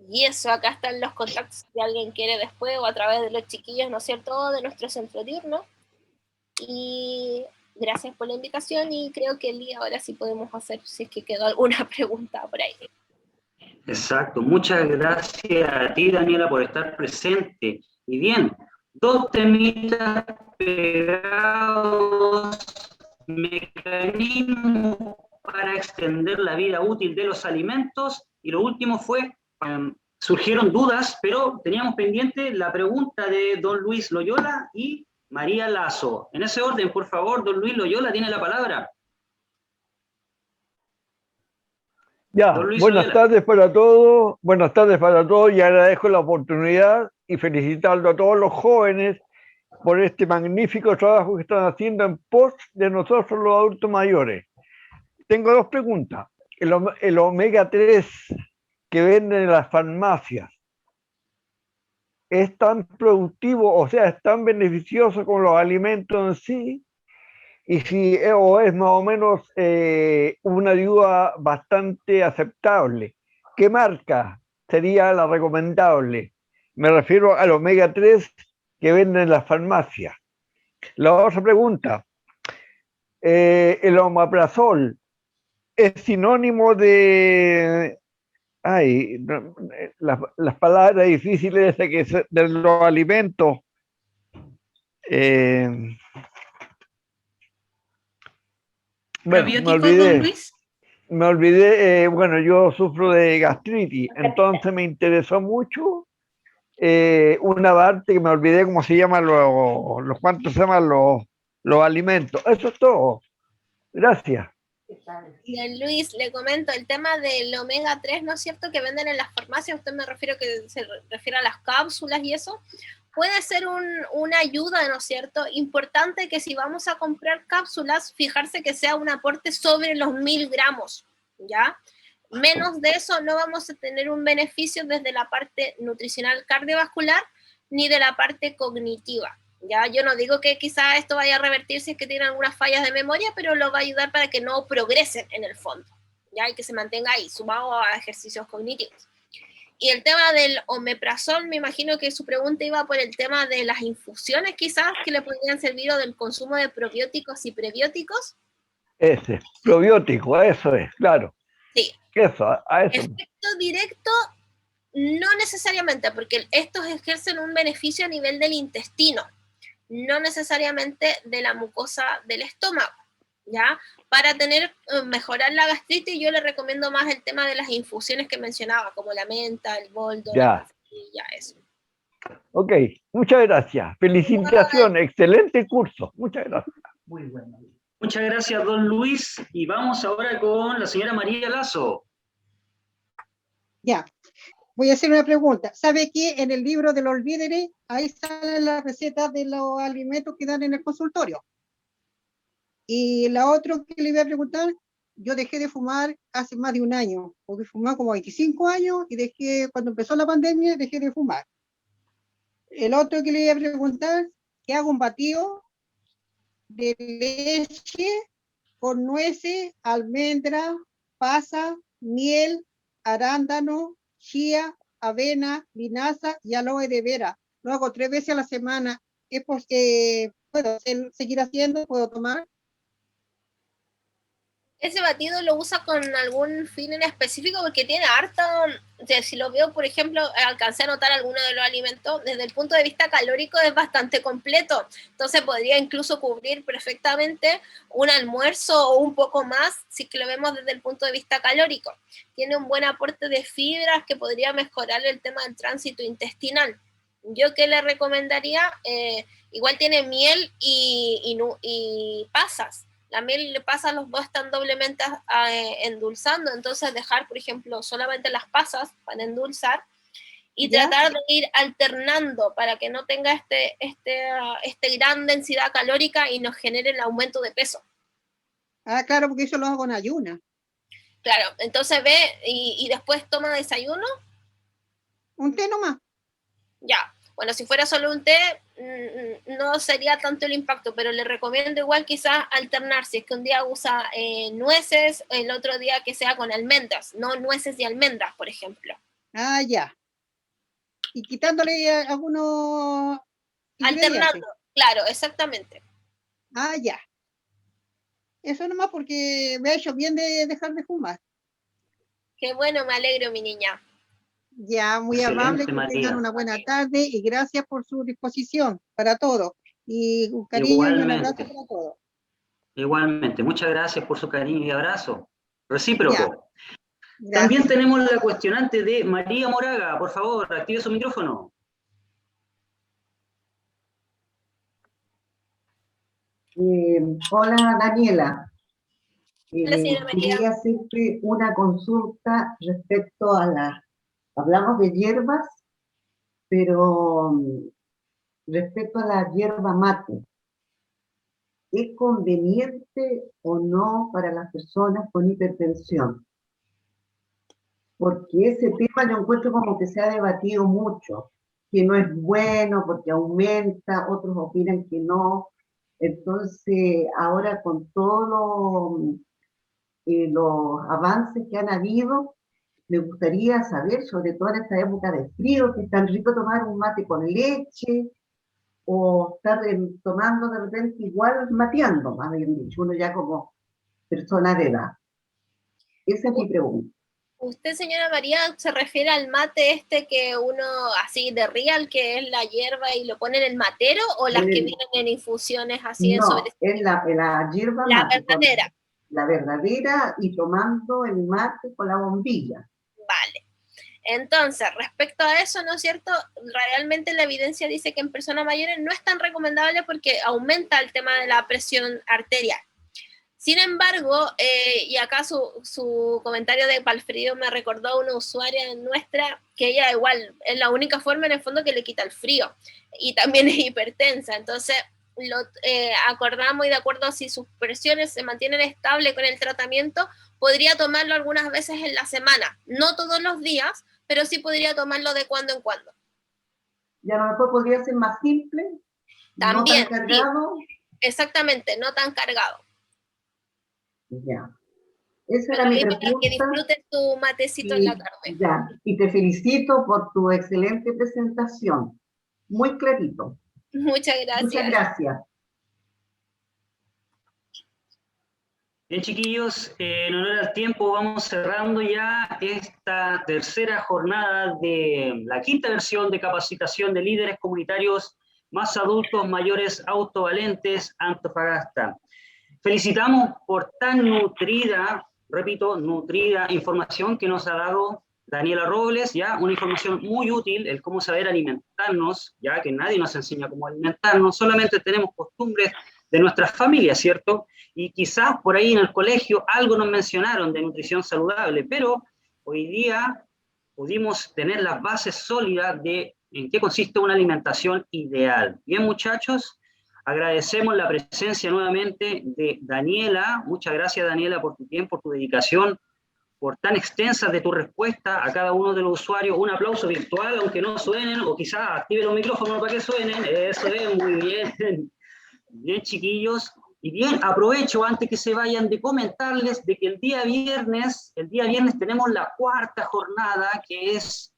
Y eso, acá están los contactos si alguien quiere después, o a través de los chiquillos, ¿no es cierto?, de nuestro centro diurno. Y gracias por la invitación, y creo que Eli, ahora sí podemos hacer, si es que quedó alguna pregunta por ahí. Exacto, muchas gracias a ti, Daniela, por estar presente. Y bien, 2 temitas pegados, mecanismos para extender la vida útil de los alimentos, y lo último fue, surgieron dudas, pero teníamos pendiente la pregunta de don Luis Loyola y María Lazo. En ese orden, por favor, don Luis Loyola tiene la palabra. Ya, buenas tardes para todos, y agradezco la oportunidad y felicitarlo a todos los jóvenes por este magnífico trabajo que están haciendo en pos de nosotros los adultos mayores. Tengo 2 preguntas. El omega 3 que venden en las farmacias, ¿es tan productivo, o sea, es tan beneficioso como los alimentos en sí? Y si es más o menos una ayuda bastante aceptable, ¿qué marca sería la recomendable? Me refiero al omega 3 que venden en las farmacias. La otra pregunta, ¿el omeprazol es sinónimo de... las palabras difíciles de los alimentos? Bueno, me olvidé, bueno, yo sufro de gastritis, entonces me interesó mucho una parte que me olvidé cómo se llaman ¿cuántos se llaman los alimentos? Eso es todo. Gracias. Luis, le comento, el tema del omega 3, ¿no es cierto?, que venden en las farmacias, usted me refiero que se refiere a las cápsulas y eso, puede ser una ayuda, ¿no es cierto? Importante que si vamos a comprar cápsulas, fijarse que sea un aporte sobre los 1000 gramos, ¿ya? Menos de eso no vamos a tener un beneficio desde la parte nutricional cardiovascular ni de la parte cognitiva. Ya, yo no digo que quizá esto vaya a revertir si es que tienen algunas fallas de memoria, pero lo va a ayudar para que no progresen en el fondo, ya, y que se mantenga ahí, sumado a ejercicios cognitivos. Y el tema del omeprazol, me imagino que su pregunta iba por el tema de las infusiones quizás que le podrían servir, o del consumo de probióticos y prebióticos. Ese, probiótico, eso es, claro. Sí. Eso. Efecto directo, no necesariamente, porque estos ejercen un beneficio a nivel del intestino, no necesariamente de la mucosa del estómago, ¿ya? Para mejorar la gastritis, yo le recomiendo más el tema de las infusiones que mencionaba, como la menta, el boldo, la pasilla, eso. Ok, muchas gracias. Felicitaciones, excelente curso. Muchas gracias. Muy bueno. Muchas gracias, don Luis. Y vamos ahora con la señora María Lazo. Ya. Voy a hacer una pregunta. ¿Sabe que en el libro de los líderes, ahí salen las recetas de los alimentos que dan en el consultorio? Y la otra que le voy a preguntar, yo dejé de fumar hace más de un año, porque fumaba como 25 años y cuando empezó la pandemia, dejé de fumar. El otro que le voy a preguntar, que hago un batido de leche con nueces, almendra, pasa, miel, arándano, chía, avena, linaza y aloe de vera. Lo hago 3 veces a la semana. Es porque puedo seguir haciendo, puedo tomar. ¿Ese batido lo usa con algún fin en específico? Porque tiene harta, o sea, si lo veo, por ejemplo, alcancé a notar alguno de los alimentos, desde el punto de vista calórico es bastante completo, entonces podría incluso cubrir perfectamente un almuerzo o un poco más, si que lo vemos desde el punto de vista calórico. Tiene un buen aporte de fibras que podría mejorar el tema del tránsito intestinal. Yo que le recomendaría, igual tiene miel y pasas. La miel y pasas, los dos están doblemente endulzando, entonces dejar, por ejemplo, solamente las pasas para endulzar y tratar de ir alternando para que no tenga este gran densidad calórica y nos genere el aumento de peso. Ah, claro, porque eso lo hago en ayuna. Claro, entonces ve y después toma desayuno. Un té nomás. Ya, bueno, si fuera solo un té, no sería tanto el impacto, pero le recomiendo igual quizás alternar, si es que un día usa nueces, el otro día que sea con almendras, no nueces y almendras, por ejemplo. Ah, ya. Y quitándole algunos... Alternando, claro, exactamente. Ah, ya. Eso nomás porque me ha hecho bien de dejar de fumar. Qué bueno, me alegro, mi niña. Ya, muy amable, que tengan una buena tarde y gracias por su disposición para todo. Y un cariño y un abrazo para todos. Igualmente, muchas gracias por su cariño y abrazo. Recíproco. También tenemos la cuestionante de María Moraga. Por favor, active su micrófono. Hola, Daniela. Hola, señora María. Quería hacerte una consulta respecto a hablamos de hierbas, pero respecto a la hierba mate, ¿es conveniente o no para las personas con hipertensión? Porque ese tema yo encuentro como que se ha debatido mucho, que no es bueno porque aumenta, otros opinan que no. Entonces, ahora con todos los avances que han habido, me gustaría saber, sobre todo en esta época de frío, que es tan rico tomar un mate con leche, o estar tomando de repente igual mateando, más bien dicho, uno ya como persona de edad. Esa es mi pregunta. ¿Usted, señora María, se refiere al mate que uno así de real, que es la hierba y lo pone en el matero, o las que vienen en infusiones así? No, es la hierba mate. La verdadera. La verdadera y tomando el mate con la bombilla. Vale. Entonces, respecto a eso, ¿no es cierto? Realmente la evidencia dice que en personas mayores no es tan recomendable porque aumenta el tema de la presión arterial. Sin embargo, y acá su comentario de Palfrido me recordó a una usuaria nuestra que ella igual es la única forma en el fondo que le quita el frío y también es hipertensa. Entonces, acordamos y de acuerdo a si sus presiones se mantienen estables con el tratamiento, podría tomarlo algunas veces en la semana. No todos los días, pero sí podría tomarlo de cuando en cuando. Y a lo mejor podría ser más simple, también, no tan cargado. Sí, exactamente, no tan cargado. Ya. Esa era mi pregunta. Que disfrutes tu matecito en la tarde. Ya, y te felicito por tu excelente presentación. Muy clarito. Muchas gracias. Muchas gracias. Bien, chiquillos, en honor al tiempo vamos cerrando ya esta tercera jornada de la quinta versión de capacitación de líderes comunitarios más adultos mayores autovalentes Antofagasta. Felicitamos por tan nutrida, repito, nutrida información que nos ha dado Daniela Robles, ya una información muy útil, el cómo saber alimentarnos, ya que nadie nos enseña cómo alimentarnos, solamente tenemos costumbres de nuestras familias, ¿cierto? Y quizás por ahí en el colegio algo nos mencionaron de nutrición saludable, pero hoy día pudimos tener las bases sólidas de en qué consiste una alimentación ideal. Bien, muchachos, agradecemos la presencia nuevamente de Daniela. Muchas gracias, Daniela, por tu tiempo, por tu dedicación, por tan extensas de tu respuesta a cada uno de los usuarios. Un aplauso virtual, aunque no suenen, o quizás active los micrófonos para que suenen. Eso es, muy bien. Bien, chiquillos, Y bien, aprovecho antes que se vayan de comentarles de que el día viernes tenemos la cuarta jornada, que es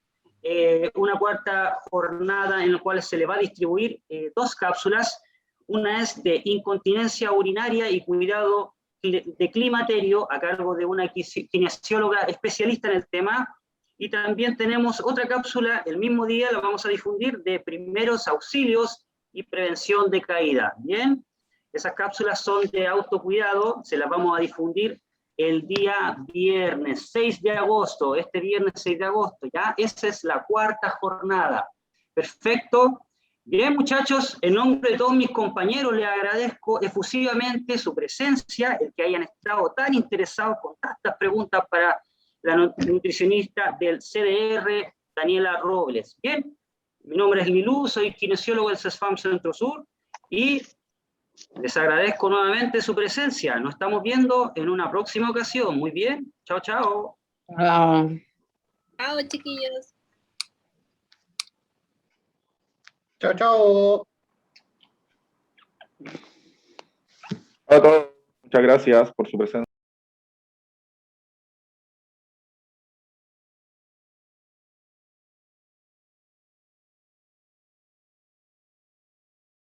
una cuarta jornada en la cual se le va a distribuir 2 cápsulas. Una es de incontinencia urinaria y cuidado de climaterio a cargo de una kinesióloga especialista en el tema. Y también tenemos otra cápsula, el mismo día la vamos a difundir, de primeros auxilios y prevención de caída. Bien, esas cápsulas son de autocuidado, se las vamos a difundir el día viernes 6 de agosto, este viernes 6 de agosto, ¿ya? Esa es la cuarta jornada. Perfecto. Bien, muchachos, en nombre de todos mis compañeros les agradezco efusivamente su presencia, el que hayan estado tan interesados con tantas preguntas para la nutricionista del CDR, Daniela Robles. Bien, mi nombre es Lilú, soy kinesiólogo del CESFAM Centro Sur y les agradezco nuevamente su presencia. Nos estamos viendo en una próxima ocasión. Muy bien, chao, chao. Chao, chiquillos. Chao, chao. A todos, muchas gracias por su presencia.